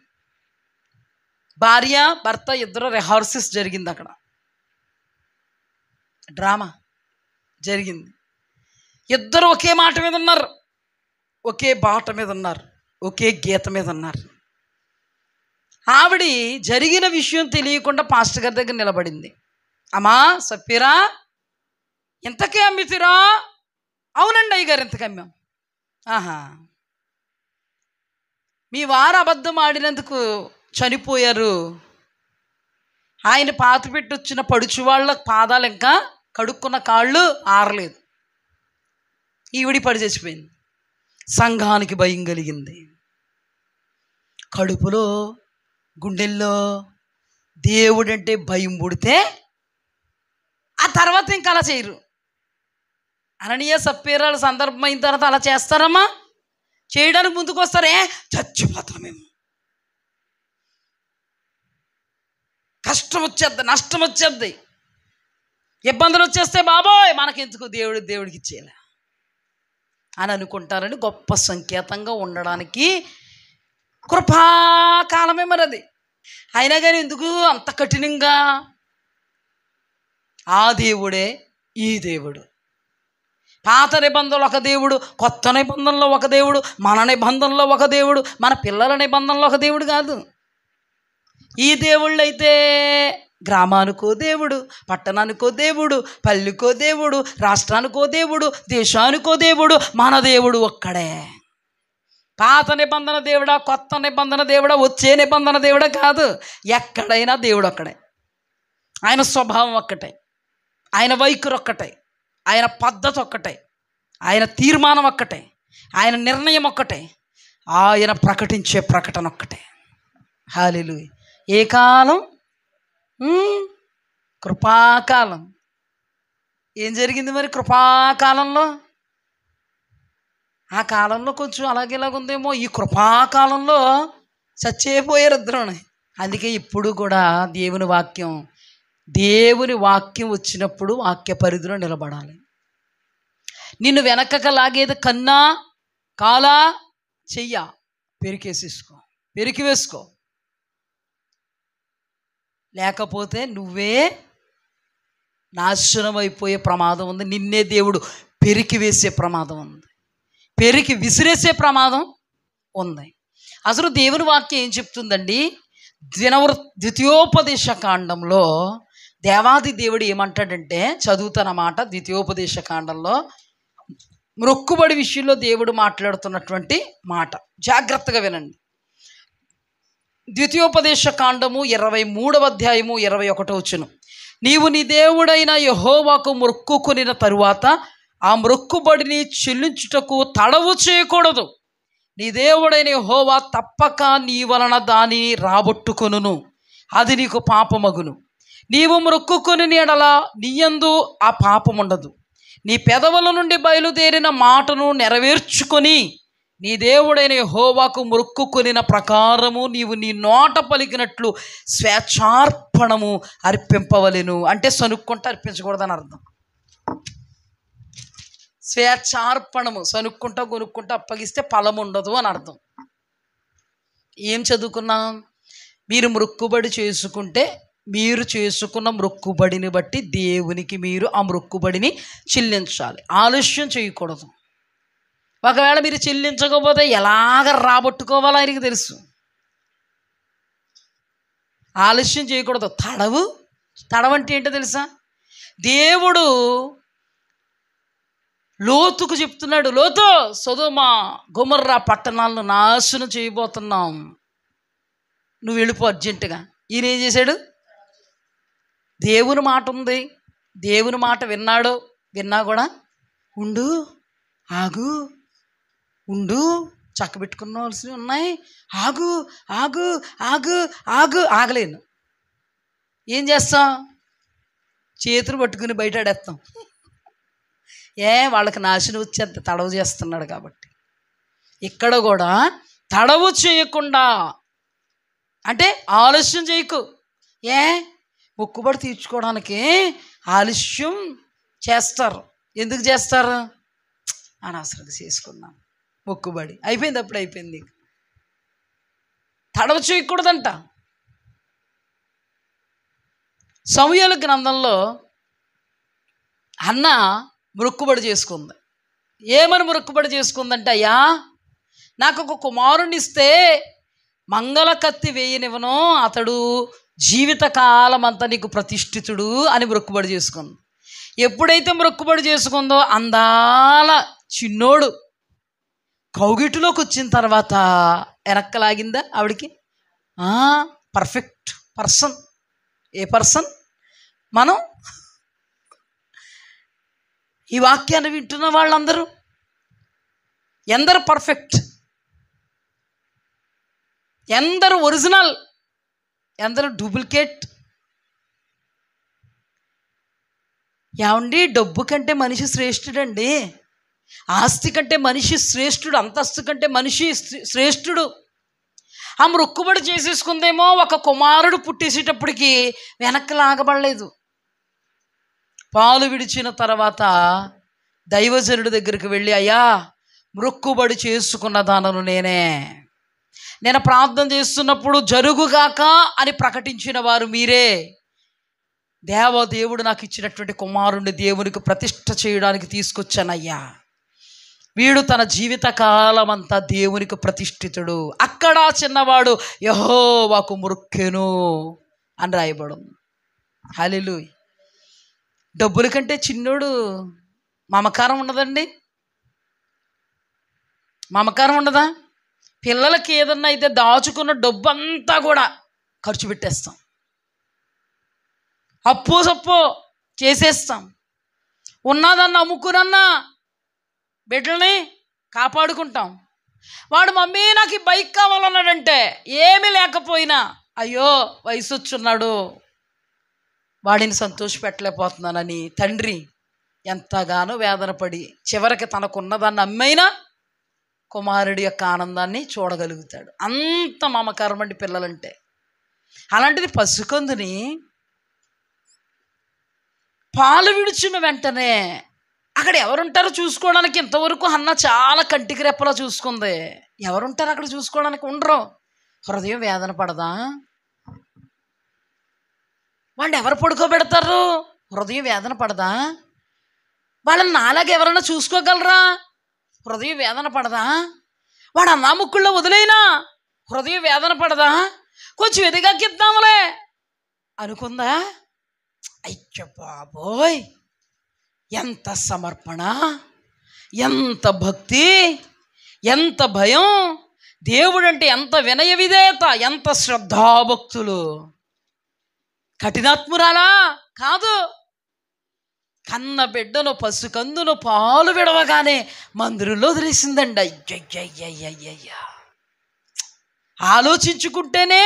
భార్య భర్త ఇద్దరు రిహార్సల్స్ జరిగింది. అక్కడ డ్రామా జరిగింది. ఇద్దరు ఒకే మాట మీద ఉన్నారు, ఒకే బాట మీద ఉన్నారు, ఒకే గీత మీద ఉన్నారు. ఆవిడ జరిగిన విషయం తెలియకుండా పాస్టర్ గారి దగ్గర నిలబడింది. అమ్మా సప్పీరా, ఎంతకే అమ్మితిరా? అవునండి అయ్యగారు, ఎంతకి అమ్మాం. ఆహా, మీ వారు అబద్ధం ఆడినందుకు చనిపోయారు. ఆయన పాత పెట్టి వచ్చిన పడుచు వాళ్ళ పాదాలు ఇంకా కడుక్కున్న కాళ్ళు ఆరలేదు. ఈవిడి పడి చచ్చిపోయింది. సంఘానికి భయం కలిగింది. కడుపులో, గుండెల్లో దేవుడంటే భయం పుడితే ఆ తర్వాత ఇంకా అలా చేయరు. అననీయ సప్పీరాల సందర్భం అయిన తర్వాత అలా చేస్తారమ్మా? చేయడానికి ముందుకు వస్తారే, చచ్చిపోతాం మేము, కష్టం వచ్చేద్ది, నష్టం వచ్చేద్ది, ఇబ్బందులు వచ్చేస్తే బాబోయ్ మనకెందుకు, దేవుడికి ఇచ్చేయాలి అని అనుకుంటారని గొప్ప సంకేతంగా ఉండడానికి కృపాకాలమే మరి అది. అయినా కానీ ఎందుకు అంత కఠినంగా? ఆ దేవుడే ఈ దేవుడు. పాత నిబంధనలో ఒక దేవుడు, కొత్త నిబంధనలో ఒక దేవుడు, మన నిబంధనలో ఒక దేవుడు, మన పిల్లల నిబంధనలో ఒక దేవుడు కాదు. ఈ దేవుళ్ళు అయితే గ్రామానికో దేవుడు, పట్టణానికో దేవుడు, పల్లెకో దేవుడు, రాష్ట్రానికో దేవుడు, దేశానికో దేవుడు. మన దేవుడు ఒక్కడే. పాత నిబంధన దేవుడా, కొత్త నిబంధన దేవుడా, వచ్చే నిబంధన దేవుడా కాదు. ఎక్కడైనా దేవుడు ఒక్కడే. ఆయన స్వభావం ఒక్కటే, ఆయన వైఖరి ఒక్కటే, ఆయన పద్ధతి ఒక్కటే, ఆయన తీర్మానం ఒక్కటే, ఆయన నిర్ణయం ఒక్కటే, ఆయన ప్రకటించే ప్రకటన ఒక్కటే. హల్లెలూయా. ఏ కాలం? కృపాకాలం. ఏం జరిగింది మరి కృపాకాలంలో? ఆ కాలంలో కొంచెం అలాగేలాగుందేమో, ఈ కృపాకాలంలో చచ్చేపోయారు ఇద్దరుని. అందుకే ఇప్పుడు కూడా దేవుని వాక్యం వచ్చినప్పుడు వాక్య పరిధిలో నిలబడాలి. నిన్ను వెనకక లాగేది కన్నా, కాలా, చెయ్య పెరికి వేసుకో. లేకపోతే నువ్వే నాశనం అయిపోయే ప్రమాదం ఉంది. నిన్నే దేవుడు పెరికి వేసే ప్రమాదం ఉంది, పెరికి విసిరేసే ప్రమాదం ఉంది. అసలు దేవుని వాక్యం ఏం చెప్తుందండి? ద్వితీయోపదేశ కాండంలో దేవాది దేవుడు ఏమంటాడంటే, చదువుతానమాట. ద్వితీయోపదేశ కాండంలో మొక్కుబడి విషయంలో దేవుడు మాట్లాడుతున్నటువంటి మాట జాగ్రత్తగా వినండి. ద్వితీయోపదేశ కాండము 23వ అధ్యాయము 21వ వచనం. నీవు నీ దేవుడైన యెహోవాకు మొక్కుకొనిన తరువాత ఆ మొక్కుబడిని చెల్లించుటకు తడవు చేయకూడదు. నీ దేవుడైన యెహోవా తప్పక నీ వలన దానిని రాబట్టుకొనును, అది నీకు పాపమగును. నీవు మొక్కుకొని ఎడల నీయందు ఆ పాపం ఉండదు. నీ పెదవుల నుండి బయలుదేరిన మాటను నెరవేర్చుకొని నీ దేవుడైన యెహోవాకు మొక్కుకొనిన ప్రకారము నీవు నీ నోట పలికినట్లు స్వేచ్ఛార్పణము అర్పింపవలెను. అంటే సనుక్కుంటూ అర్పించకూడదని అర్థం. స్వేచ్ఛార్పణము, సనుక్కుంటా కొనుక్కుంటా అప్పగిస్తే ఫలం ఉండదు అని అర్థం. ఏం చదువుకున్నాం? మీరు మొక్కుబడి చేసుకుంటే మీరు చేసుకున్న మొక్కుబడిని బట్టి దేవునికి మీరు ఆ మొక్కుబడిని చెల్లించాలి, ఆలస్యం చేయకూడదు. ఒకవేళ మీరు చెల్లించకపోతే ఎలాగ రాబట్టుకోవాలో ఆయనకి తెలుసు. ఆలస్యం చేయకూడదు. తడవంటే ఏంటో తెలుసా? దేవుడు లోతుకు చెప్తున్నాడు, లోతు సొదొమ గొమొర్రా పట్టణాలను నాశనం చేయబోతున్నాం, నువ్వు వెళ్ళిపో అర్జెంటుగా. ఈయన ఏం చేశాడు? దేవుని మాట ఉంది, దేవుని మాట విన్నా కూడా ఉండు చక్కబెట్టుకున్నవలసినవి ఉన్నాయి, ఆగలేను. ఏం చేస్తాం? చేతులు పట్టుకుని బయటాడేస్తాం. వాళ్ళకి నాశనం వచ్చేంత తడవు చేస్తున్నాడు కాబట్టి. ఇక్కడ కూడా తడవు చేయకుండా, అంటే ఆలస్యం చేయకు. మొక్కుబడి తీర్చుకోవడానికి ఆలస్యం చేస్తారు. ఎందుకు చేస్తారు? అనవసరంగా చేసుకున్నాం మొక్కుబడి, అయిపోయింది, అప్పుడు అయిపోయింది. తడవ చేయకూడదంట. సమూయేలు గ్రంథంలో హన్నా మొక్కుబడి చేసుకుంది. ఏమని మొక్కుబడి చేసుకుందంటే, అయ్యా నాకు ఒక కుమారుని ఇస్తే మంగళ కత్తి వేయనివ్వను, అతడు జీవితకాలం అంతా నీకు ప్రతిష్ఠితుడు అని మొక్కుబడి చేసుకుంది. ఎప్పుడైతే మొక్కుబడి చేసుకుందో అందాల చిన్నోడు కౌగిటిలోకి వచ్చిన తర్వాత వెనక్కలాగిందా ఆవిడికి? Perfect person. ఏ పర్సన్? మనం ఈ వాక్యాన్ని వింటున్న వాళ్ళందరూ ఎందరు పర్ఫెక్ట్, ఎందరు ఒరిజినల్, ఎందరు డూప్లికేట్? ఏమండి, డబ్బు కంటే మనిషి శ్రేష్ఠుడండి, ఆస్తి కంటే మనిషి శ్రేష్ఠుడు, అంతస్తు కంటే మనిషి శ్రేష్ఠుడు. ఆ మొక్కుబడి చేసేసుకుందేమో, ఒక కుమారుడు పుట్టేసేటప్పటికి వెనక్కి లాగబడలేదు. పాలు విడిచిన తర్వాత దైవజనుడి దగ్గరికి వెళ్ళి, అయ్యా మొక్కుబడి చేసుకున్న దానను నేను ప్రార్థన చేస్తున్నప్పుడు జరుగుగాక అని ప్రకటించిన వారు మీరే. దేవుడు నాకు ఇచ్చినటువంటి కుమారుణ్ణి దేవునికి ప్రతిష్ఠ చేయడానికి తీసుకొచ్చానయ్యా. వీడు తన జీవితకాలం అంతా దేవునికి ప్రతిష్ఠితుడు, అక్కడ చిన్నవాడు యెహోవాకు మొక్కెను అని రాయబడింది. హల్లెలూయా. డబ్బుల కంటే చిన్నోడు మమకారం ఉండదండి? మమకారం ఉండదా? పిల్లలకి ఏదన్నా అయితే దాచుకున్న డబ్బు అంతా కూడా ఖర్చు పెట్టేస్తాం, అప్పు సప్పు చేసేస్తాం. ఉన్నదన్న అమ్ముకునన్నా బిడ్డల్ని కాపాడుకుంటాం. వాడు మమ్మీ నాకు ఈ బైక్ కావాలన్నాడంటే ఏమీ లేకపోయినా, అయ్యో వయసు వచ్చున్నాడు వాడిని సంతోష పెట్టలేకపోతున్నానని తండ్రి ఎంతగానో వేదన పడి చివరికి తనకున్నదాన్ని అమ్మైనా కుమారుడి యొక్క ఆనందాన్ని చూడగలుగుతాడు. అంత మమకారం అండి పిల్లలంటే. అలాంటిది పసికందుని పాలు విడిచిన వెంటనే అక్కడ ఎవరుంటారో చూసుకోవడానికి ఇంతవరకు అన్న చాలా కంటికి రెప్పలా చూసుకుంది. ఎవరుంటారు అక్కడ చూసుకోవడానికి? ఉండరు. హృదయం వేదన పడదా? వాళ్ళు ఎవరు పడుకోబెడతారు? హృదయం వేదన పడదా? వాళ్ళని నాలాగా ఎవరైనా చూసుకోగలరా? హృదయం వేదన పడదా? వాడు అన్నాముక్కుల్లో వదిలేనా హృదయం వేదన పడదా? కొంచెం ఎదిగాకిద్దాములే అనుకుందా? అయ్యో బాబోయ్, ఎంత సమర్పణ, ఎంత భక్తి, ఎంత భయం, దేవుడంటే ఎంత వినయ విధేయత, ఎంత శ్రద్ధాభక్తులు. కఠినాత్మురాలా కాదు. కన్న బిడ్డను పసుకందును పాలు విడవగానే మందిరంలో వదిలేసిందండి. అయ్యయ్యయ్యయ్యయ్యా, ఆలోచించుకుంటేనే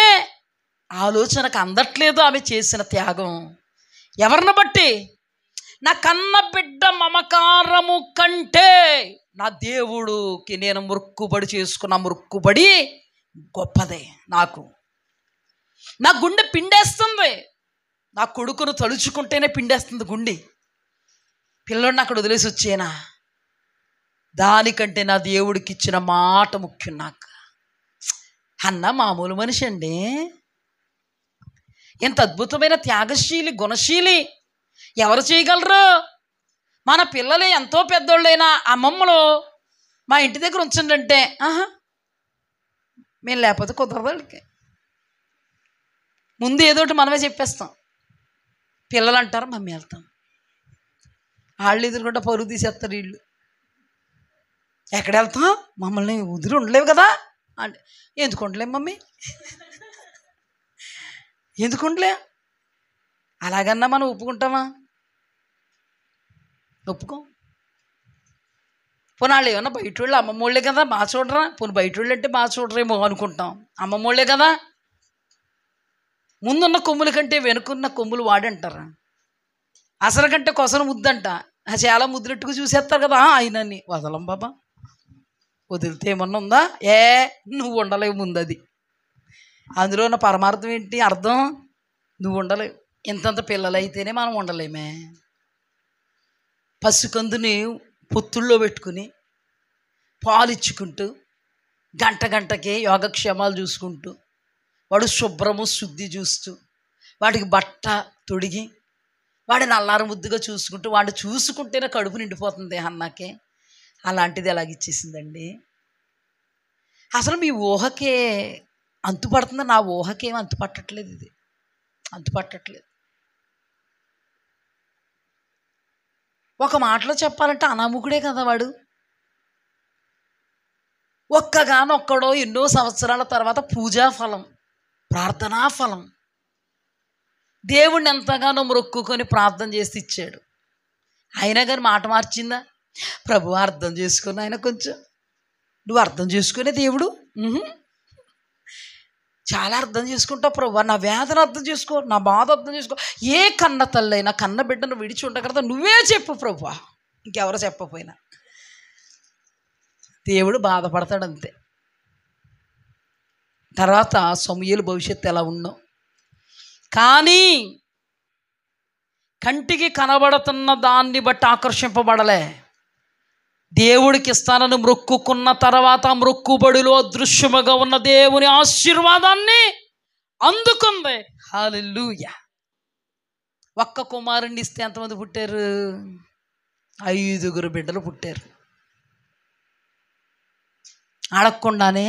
ఆలోచనకు అందట్లేదు ఆమె చేసిన త్యాగం. ఎవరిని బట్టి? నా కన్న బిడ్డ మమకారము కంటే నా దేవుడికి నేను మొక్కుబడి చేసుకున్న మొక్కుబడి గొప్పదే. నా గుండె పిండేస్తుంది. నా కొడుకును తలుచుకుంటేనే పిండేస్తుంది గుండె. పిల్లోడిని అక్కడ వదిలేసి వచ్చేనా? దానికంటే నా దేవుడికి ఇచ్చిన మాట ముఖ్యం నాకు. అన్న మామూలు మనిషి అండి. ఎంత అద్భుతమైన త్యాగశీలి, గుణశీలి ఎవరు చేయగలరు? మన పిల్లలు ఎంతో పెద్దోళ్ళైనా అమ్మమ్మలు మా ఇంటి దగ్గర ఉంచండి అంటే మేము లేకపోతే కుదరదు. వాళ్ళకి ముందు ఏదోటి మనమే చెప్పేస్తాం. పిల్లలు అంటారు మమ్మీ వెళ్తాం. వాళ్ళు ఎదురుకుంటా పరుగు తీసేస్తారు. వీళ్ళు ఎక్కడ వెళ్తాం? మమ్మల్ని వదిలి ఉండలేవు కదా అంటే, ఎందుకు ఉండలేము మమ్మీ, ఎందుకు ఉండలే? అలాగన్నా మనం ఒప్పుకుంటామా? ఒప్పుకో. పోనీ వాళ్ళు ఏమన్నా బయట వాళ్ళు అమ్మమ్మోళ్ళే కదా బాగా చూడరా, పోనీ బయట వాళ్ళు అంటే బాగా చూడరేమో అనుకుంటాం. అమ్మమ్మోళ్ళే కదా. ముందున్న కొమ్ముల కంటే వెనుకున్న కొమ్ములు వాడంటారా? అసలు కంటే కొసను ముద్దంట. చాలా ముద్దులెట్టుకు చూసేస్తారు కదా. ఆయనని వదలం బాబా, వదిలితే ఏమన్నా ఉందా? నువ్వు ఉండలేవు ముందు. అది అందులో ఉన్న పరమార్థం ఏంటి? అర్థం నువ్వు ఉండలేవు. ఇంతంత పిల్లలు అయితేనే మనం ఉండలేమే. పసికందుని పొత్తుల్లో పెట్టుకుని పాలిచ్చుకుంటూ గంట గంటకే యోగక్షేమాలు చూసుకుంటూ, వాడు శుభ్రము శుద్ధి చూస్తూ, వాడికి బట్ట తొడిగి వాడిని అల్లారు ముద్దుగా చూసుకుంటూ, వాడిని చూసుకుంటేనే కడుపు నిండిపోతుంది అన్నాకే. అలాంటిది ఎలాగిచ్చేసిందండి? అసలు మీ ఊహకే అంతుపడుతుంది. నా ఊహకేం అంతుపట్టట్లేదు. ఇది అంతుపట్టట్లేదు. ఒక మాటలో చెప్పాలంటే అనాముకుడే కదా వాడు. ఒక్కగానొక్కడో ఎన్నో సంవత్సరాల తర్వాత పూజా ఫలం, ప్రార్థనా ఫలం. దేవుణ్ణి ఎంతగానో మొక్కుకొని ప్రార్థన చేసి ఇచ్చాడు. అయినా కానీ మాట మార్చిందా? ప్రభు అర్థం చేసుకుని, ఆయన కొంచెం నువ్వు అర్థం చేసుకునే దేవుడు, చాలా అర్థం చేసుకుంటావు ప్రభు. నా వేదన అర్థం చేసుకో, నా బాధ అర్థం చేసుకో. ఏ కన్న తల్లైనా కన్న బిడ్డను విడిచి ఉండగలదా? నువ్వే చెప్పు ప్రభు, ఇంకెవరో చెప్పపోయినా. దేవుడు బాధపడతాడు అంతే. తర్వాత సమూయేలు భవిష్యత్తు ఎలా ఉన్నో కానీ కంటికి కనబడుతున్న దాన్ని బట్టి ఆకర్షింపబడలే. దేవుడికి ఇస్తానని మొక్కుకున్న తర్వాత మొక్కుబడిలో అదృశ్యముగా ఉన్న దేవుని ఆశీర్వాదాన్ని అందుకుంది. హల్లెలూయా. ఒక్క కుమారుణ్ణి ఇస్తే ఎంతమంది పుట్టారు? 5 బిడ్డలు పుట్టారు. అడగకుండానే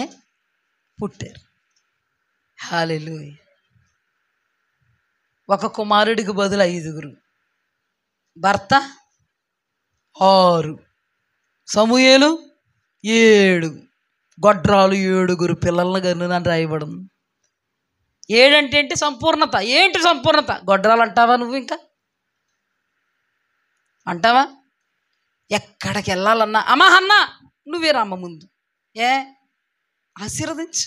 పుట్టారు. హల్లెలూయా. ఒక కుమారుడికి బదులు 5, భర్త 6, సమూయేలు 7, గొడ్రాలు 7 పిల్లలను కనునని రాయబడింది. 7 అంటే ఏంటి? సంపూర్ణత. ఏంటి సంపూర్ణత? గొడ్రాలు అంటావా నువ్వు? ఇంకా అంటావా? ఎక్కడికి వెళ్ళాలన్నా అమ్మా అన్న నువ్వే రామ్మ ముందు, ఆశీర్వదించు.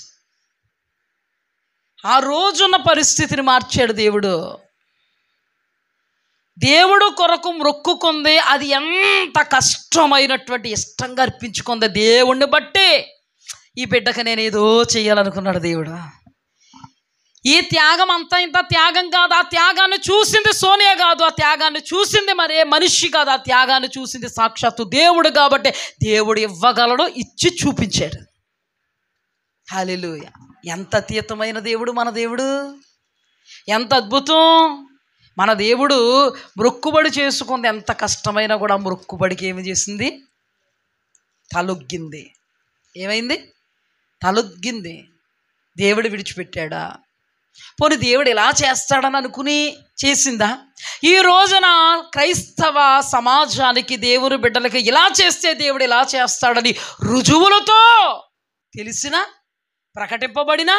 ఆ రోజున్న పరిస్థితిని మార్చాడు దేవుడు. దేవుడు కొరకు మొక్కుకుంది, అది ఎంత కష్టమైనటువంటి ఇష్టంగా అర్పించుకుంది దేవుణ్ణి బట్టి. ఈ బిడ్డకు నేను ఏదో చేయాలనుకున్నాడు దేవుడు. ఈ త్యాగం అంతా ఇంత త్యాగం కాదు. ఆ త్యాగాన్ని చూసింది సోనియా కాదు, ఆ త్యాగాన్ని చూసింది మరే మనిషి కాదు, ఆ త్యాగాన్ని చూసింది సాక్షాత్తు దేవుడు. కాబట్టి దేవుడు ఇవ్వగలడు, ఇచ్చి చూపించాడు. హల్లెలూయా. ఎంత అతీతమైన దేవుడు మన దేవుడు, ఎంత అద్భుతం. మన దేవుడు మొక్కుబడి చేసుకుంది, ఎంత కష్టమైనా కూడా మొక్కుబడికి ఏమి చేసింది? తలొగ్గింది. ఏమైంది? తలొగ్గింది. దేవుడు విడిచిపెట్టాడా? పోనీ దేవుడు ఇలా చేస్తాడని అనుకుని చేసిందా? ఈ రోజున క్రైస్తవ సమాజానికి, దేవుని బిడ్డలకి ఇలా చేస్తే దేవుడు ఇలా చేస్తాడని రుజువులతో తెలిసిన, ప్రకటింపబడిన,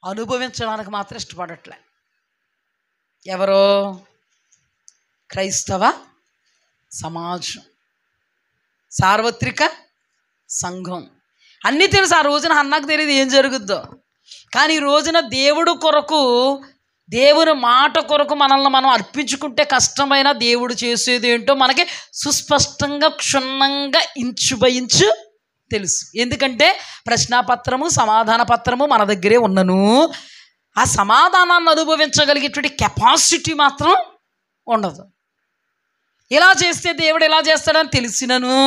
అనుభవించడానికి మాత్రం ఇష్టపడట్లే. ఎవరో? క్రైస్తవ సమాజం, సార్వత్రిక సంఘం. అన్నీ తెలుసు. ఆ రోజున అన్నకు తెలియదు ఏం జరుగుద్దో. కానీ ఈ రోజున దేవుడు కొరకు, దేవుని మాట కొరకు మనల్ని మనం అర్పించుకుంటే కష్టమైన దేవుడు చేసేది ఏంటో మనకి సుస్పష్టంగా, క్షుణ్ణంగా, ఇంచు బై ఇంచు తెలుసు. ఎందుకంటే ప్రశ్నాపత్రము, సమాధాన పత్రము మన దగ్గరే ఉన్నను. ఆ సమాధానాన్ని అనుభవించగలిగేటువంటి కెపాసిటీ మాత్రం ఉండదు. ఇలా చేస్తే దేవుడు ఎలా చేస్తాడని తెలిసినను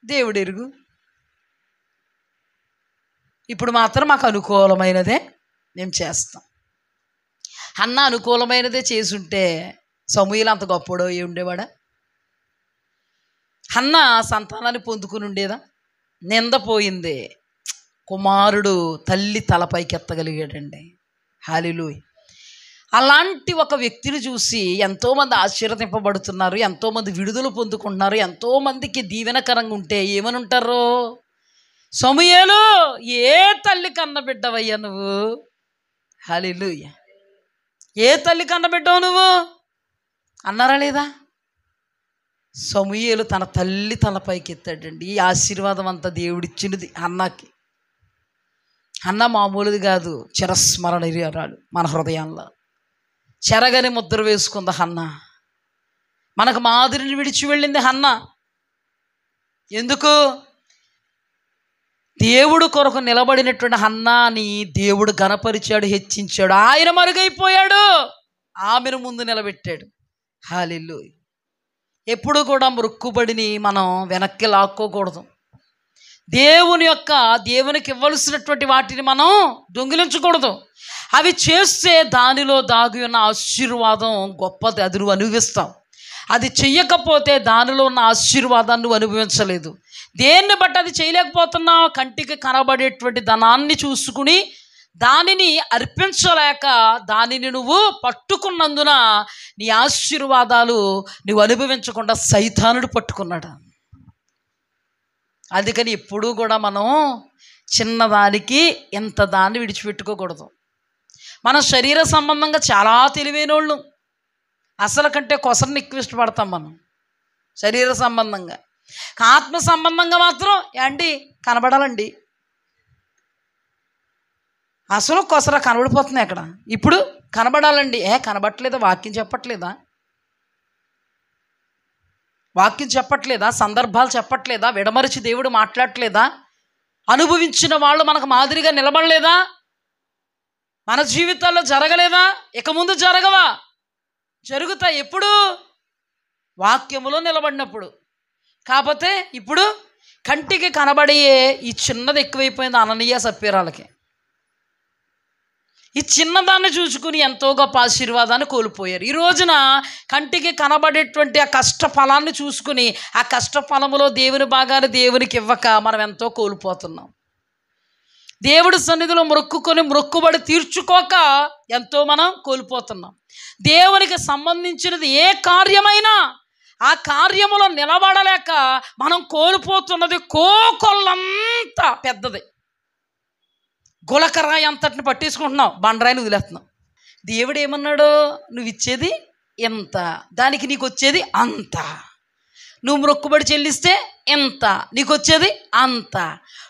దేవుడు ఎరుగు. ఇప్పుడు మాత్రం మాకు అనుకూలమైనదే మేము చేస్తాం. అన్న అనుకూలమైనదే చేసుంటే సమూయేలు అంత గొప్పడో ఏ ఉండేవాడా? అన్న సంతానాన్ని పొందుకుని ఉండేదా? నిందపోయింది, కుమారుడు తల్లి తలపైకి ఎత్తగలిగాడండి. హల్లెలూయా. అలాంటి ఒక వ్యక్తిని చూసి ఎంతోమంది ఆశీర్వదింపబడుతున్నారు, ఎంతోమంది విడుదల పొందుకుంటున్నారు, ఎంతోమందికి దీవెనకరంగా ఉంటే ఏమని ఉంటారు? సమూయేలు, ఏ తల్లి కన్న బిడ్డవయ్యా నువ్వు? హల్లెలూయా. ఏ తల్లి కన్న బిడ్డవు నువ్వు అన్నారా లేదా? సమూయేలు తన తల్లి తలపైకి ఎత్తాడండి. ఈ ఆశీర్వాదం అంతా దేవుడిచ్చినది అన్నకి. అన్న మామూలుది కాదు, చిరస్మరణీయురాలు మన హృదయంలో. చెరగని ముద్ర వేసుకుంది హన్న. మనకు మాదిరిని విడిచి వెళ్ళింది హన్న. ఎందుకు? దేవుడు కొరకు నిలబడినటువంటి హన్నాని దేవుడు ఘనపరిచాడు, హెచ్చించాడు. ఆయన మరుగైపోయాడు, ఆమెను ముందు నిలబెట్టాడు. హల్లెలూయా. ఎప్పుడు కూడా మొక్కుబడిని మనం వెనక్కి లాక్కోకూడదు. దేవునికి ఇవ్వాల్సినటువంటి వాటిని మనం దొంగిలించకూడదు. అవి చేస్తే దానిలో దాగి ఉన్న ఆశీర్వాదం గొప్పది, అది నువ్వు అనుభవిస్తావు. అది చెయ్యకపోతే దానిలో ఉన్న ఆశీర్వాదాన్ని నువ్వు అనుభవించలేదు. దేన్ని బట్టి అది చేయలేకపోతున్నావు? కంటికి కనబడేటువంటి ధనాన్ని చూసుకుని దానిని అర్పించలేక దానిని నువ్వు పట్టుకున్నందున నీ ఆశీర్వాదాలు నువ్వు అనుభవించకుండా సైతానుడు పట్టుకున్నాడు. అందుకని ఎప్పుడూ కూడా మనం చిన్నదానికి ఎంత దాన్ని విడిచిపెట్టుకోకూడదు. మనం శరీర సంబంధంగా చాలా తెలివైన వాళ్ళు, అసలు కంటే కొసరిని ఎక్కువ ఇష్టపడతాం మనం శరీర సంబంధంగా. ఆత్మ సంబంధంగా మాత్రం ఏంటి కనబడాలండి. అసలు కొసర కనబడిపోతున్నాయి అక్కడ. ఇప్పుడు కనబడాలండి. కనబడట్లేదా? వాక్యం చెప్పట్లేదా? వాక్యం చెప్పట్లేదా? సందర్భాలు చెప్పట్లేదా? విడమరిచి దేవుడు మాట్లాడట్లేదా? అనుభవించిన వాళ్ళు మనకు మాదిరిగా నిలబడలేదా? మన జీవితాల్లో జరగలేదా? ఇక ముందు జరగవా? జరుగుతాయి. ఎప్పుడు? వాక్యములో నిలబడినప్పుడు. కాకపోతే ఇప్పుడు కంటికి కనబడే ఈ చిన్నది ఎక్కువైపోయింది అననీయ సప్పీరాలకి. ఈ చిన్నదాన్ని చూసుకుని ఎంతో గొప్ప ఆశీర్వాదాన్ని కోల్పోయారు. ఈ రోజున కంటికి కనబడేటువంటి ఆ కష్ట ఫలాన్ని చూసుకుని ఆ కష్ట ఫలములో దేవుని భాగాన్ని దేవునికి ఇవ్వక మనం ఎంతో కోల్పోతున్నాం. దేవుడి సన్నిధిలో మొక్కుకొని మొక్కుబడి తీర్చుకోక ఎంతో మనం కోల్పోతున్నాం. దేవునికి సంబంధించినది ఏ కార్యమైనా ఆ కార్యములో నిలబడలేక మనం కోల్పోతున్నది కోకొల్లంతా పెద్దది. గులకరాయి అంతటిని పట్టేసుకుంటున్నావు, బండరాయిని వదిలేస్తున్నావు. దేవుడు ఏమన్నాడు? నువ్వు ఇచ్చేది ఎంత, దానికి నీకు వచ్చేది అంత. నువ్వు మొక్కుబడి చెల్లిస్తే ఎంత, నీకు వచ్చేది అంత.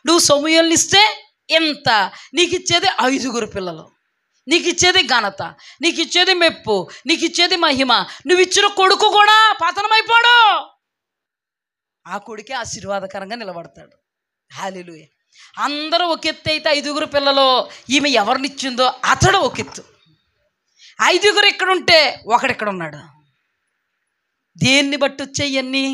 నువ్వు సమూయేలుని ఇస్తే ఎంత, నీకు ఇచ్చేది 5 పిల్లలు. నీకు ఇచ్చేది ఘనత, నీకు ఇచ్చేది మెప్పు, నీకు ఇచ్చేది మహిమ. నువ్వు ఇచ్చిన కొడుకు కూడా పతనమైపోడు, ఆ కొడుకే ఆశీర్వాదకరంగా నిలబడతాడు. హల్లెలూయా. అందరూ ఒక ఎత్తు అయితే 5 పిల్లలు ఈమె ఎవరినిచ్చిందో అతడు ఒక ఎత్తు. 5 ఇక్కడుంటే ఒకడిక్కడ ఉన్నాడు. దేన్ని బట్టి వచ్చాయన్నీ?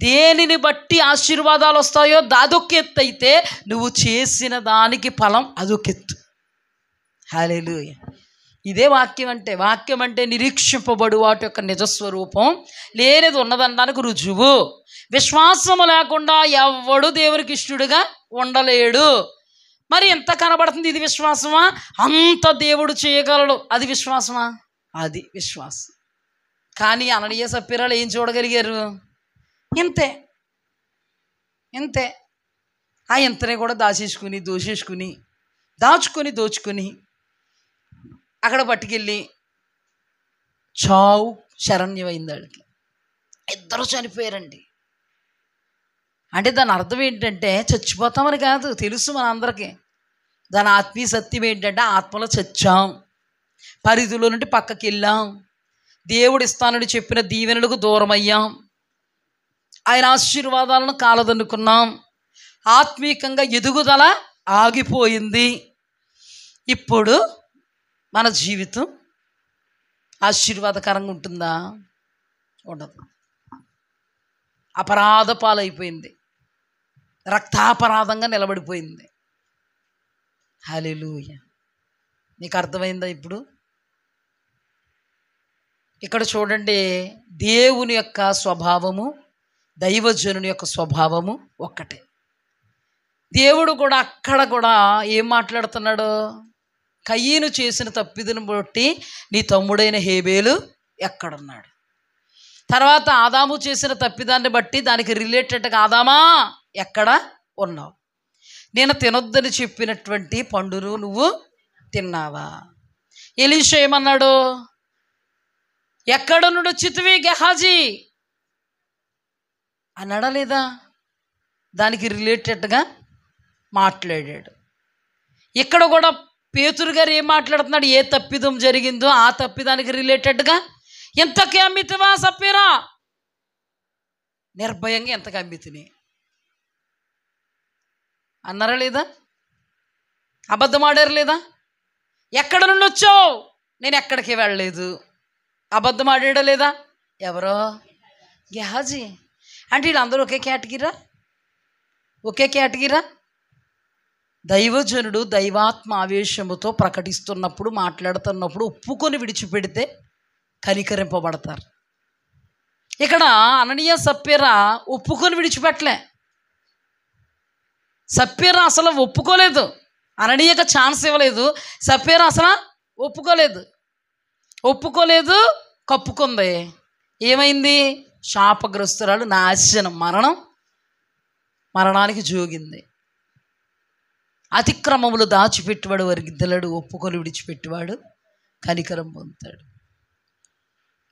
దేనిని బట్టి ఆశీర్వాదాలు వస్తాయో అదొక ఎత్తు అయితే, నువ్వు చేసిన దానికి ఫలం అదొక ఎత్తు. హల్లెలూయా. ఇదే వాక్యం అంటే. వాక్యం అంటే నిరీక్షింపబడు వాటి యొక్క నిజస్వరూపం, లేనిది ఉన్నదనడానికి రుజువు. విశ్వాసము లేకుండా ఎవడు దేవునికి ఇష్టడుగా ఉండలేడు. మరి ఎంత కనబడుతుంది? ఇది విశ్వాసమా? అంత దేవుడు చేయగలడు, అది విశ్వాసమా? అది విశ్వాసం. కానీ అననీయ సప్పీరాలు ఏం చూడగలిగారు? ఇంతే ఇంతే. ఆ ఇంతనే కూడా దోచుకొని అక్కడ పట్టుకెళ్ళి చావు శరణ్యమైంది వాళ్ళకి. 2 చనిపోయారండి. అంటే దాని అర్థం ఏంటంటే చచ్చిపోతామని కాదు, తెలుసు మన అందరికీ. దాని ఆత్మీయ సత్యం ఏంటంటే ఆత్మలో చచ్చాం, పరిధిలో నుండి పక్కకి వెళ్ళాం, దేవుడు ఇస్తానని చెప్పిన దీవెనలకు దూరం అయ్యాం, ఆయన ఆశీర్వాదాలను కాలదన్నుకున్నాం, ఆత్మీయంగా ఎదుగుదల ఆగిపోయింది. ఇప్పుడు మన జీవితం ఆశీర్వాదకరంగా ఉంటుందా? ఉండదు. అపరాధ పాలైపోయింది, రక్తాపరాధంగా నిలబడిపోయింది. హల్లెలూయా. నీకు అర్థమైందా ఇప్పుడు? ఇక్కడ చూడండి, దేవుని యొక్క స్వభావము, దైవజనుని యొక్క స్వభావము ఒక్కటే. దేవుడు కూడా అక్కడ కూడా ఏం మాట్లాడుతున్నాడు? కయీను చేసిన తప్పిదను బట్టి నీ తమ్ముడైన హేబేలు ఎక్కడున్నాడు? తర్వాత ఆదాము చేసిన తప్పిదాన్ని బట్టి దానికి రిలేటెడ్గా ఆదామా ఎక్కడ ఉన్నావు? నేను తినొద్దని చెప్పినటువంటి పండును నువ్వు తిన్నావా? ఎలీషా ఏమన్నాడు? ఎక్కడ నుండి వచ్చితివి గెహాజీ అన్నాడా లేదా? దానికి రిలేటెడ్గా మాట్లాడాడు. ఇక్కడ కూడా పేతురు గారు ఏం మాట్లాడుతున్నాడు? ఏ తప్పిదం జరిగిందో ఆ తప్పిదానికి రిలేటెడ్గా, ఎంతకి అమ్మితివా సప్పీరా? నిర్భయంగా ఎంతకి అమ్మితిని అన్నారా లేదా? అబద్ధం ఆడారు లేదా? ఎక్కడ నుండి వచ్చావు? నేను ఎక్కడికి వెళ్ళలేదు. అబద్ధం ఆడాడా లేదా? ఎవరో గెహాజీ. అంటే వీళ్ళందరూ ఒకే కేటగిరా? దైవజనుడు దైవాత్మ ఆవేశముతో ప్రకటిస్తున్నప్పుడు, మాట్లాడుతున్నప్పుడు ఒప్పుకొని విడిచిపెడితే కనికరింపబడతారు. ఇక్కడ అననీయ సప్పీరా ఒప్పుకొని విడిచిపెట్టలే. సప్పీరా అసలు ఒప్పుకోలేదు, అననీయకు ఛాన్స్ ఇవ్వలేదు. సప్పీరా అసలు ఒప్పుకోలేదు, కప్పుకుంది. ఏమైంది? శాపగ్రస్తురాలు, నాశనం, మరణానికి జోగింది. అతిక్రమములు దాచిపెట్టువాడు వర్గిద్దలడు, ఒప్పుకొని విడిచిపెట్టువాడు కనికరం పొందుతాడు.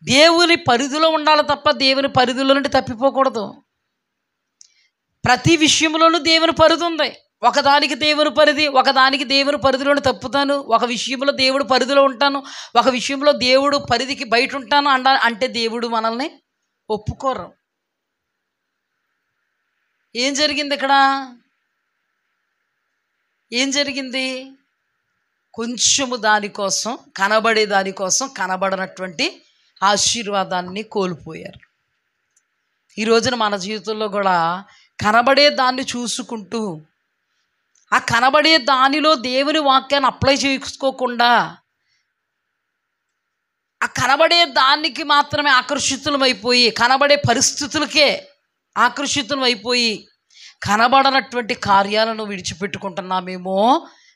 దేవుని పరిధిలో ఉండాలి తప్ప దేవుని పరిధిలో నుండి తప్పిపోకూడదు. ప్రతి విషయంలోనూ దేవుని పరిధి ఉంది. ఒకదానికి దేవుని పరిధి, ఒకదానికి దేవుని పరిధిలోనే తప్పుతాను, ఒక విషయంలో దేవుడు పరిధిలో ఉంటాను, ఒక విషయంలో దేవుడు పరిధికి బయట ఉంటాను అంటే దేవుడు మనల్ని ఒప్పుకోరు. ఏం జరిగింది ఇక్కడ? ఏం జరిగింది? కొంచెము దానికోసం, కనబడే దానికోసం కనబడనటువంటి ఆశీర్వాదాన్ని కోల్పోయారు. ఈ రోజున మన జీవితంలో కూడా కనబడే దాన్ని చూసుకుంటూ, ఆ కనబడే దానిలో దేవుని వాక్యాన్ని అప్లై చేసుకోకుండా, ఆ కనబడే దానికి మాత్రమే ఆకర్షితులమైపోయి, కనబడే పరిస్థితులకే ఆకర్షితులమైపోయి కనబడనటువంటి కార్యాలను విడిచిపెట్టుకుంటున్నామేమో.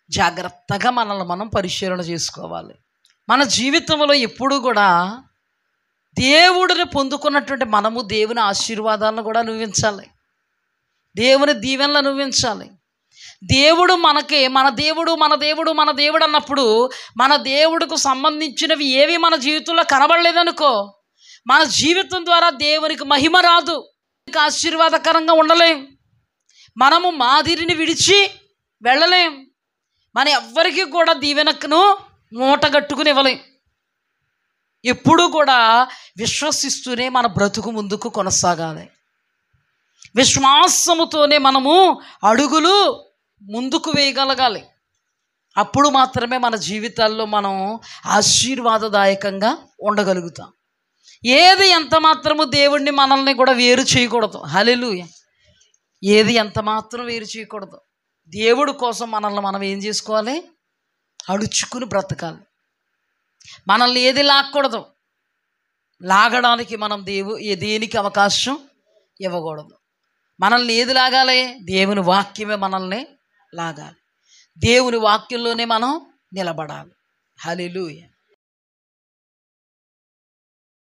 జాగ్రత్తగా మనల్ని మనం పరిశీలన చేసుకోవాలి. మన జీవితంలో ఎప్పుడూ కూడా దేవుడిని పొందుకున్నటువంటి మనము దేవుని ఆశీర్వాదాలను కూడా అనుభవించాలి, దేవుని దీవెనలు అనుభవించాలి. దేవుడు మనకి మన దేవుడు అన్నప్పుడు మన దేవుడికి సంబంధించినవి ఏవి మన జీవితంలో కనబడలేదనుకో, మన జీవితం ద్వారా దేవునికి మహిమ రాదు, ఆశీర్వాదకరంగా ఉండలేం, మనము మాదిరిని విడిచి వెళ్ళలేం, మన ఎవ్వరికి కూడా దీవెనకును మూట కట్టుకుని ఇవ్వలేం. ఎప్పుడూ కూడా విశ్వసిస్తూనే మన బ్రతుకు ముందుకు కొనసాగాలి. విశ్వాసముతోనే మనము అడుగులు ముందుకు వేయగలగాలి. అప్పుడు మాత్రమే మన జీవితాల్లో మనం ఆశీర్వాదదాయకంగా ఉండగలుగుతాం. ఏది ఎంత మాత్రము దేవుణ్ణి మనల్ని కూడా వేరు చేయకూడదు. హల్లెలూయా. ఏది ఎంత మాత్రం వేరు చేయకూడదు. దేవుడు కోసం మనల్ని మనం ఏం చేసుకోవాలి? అడుచుకుని బ్రతకాలి. మనల్ని ఏది లాక్కూడదు. లాగడానికి మనం దేనికి అవకాశం ఇవ్వకూడదు. మనల్ని ఏది లాగాలి? దేవుని వాక్యమే మనల్ని లాగాలి. దేవుని వాక్యంలోనే మనం నిలబడాలి. హల్లెలూయా.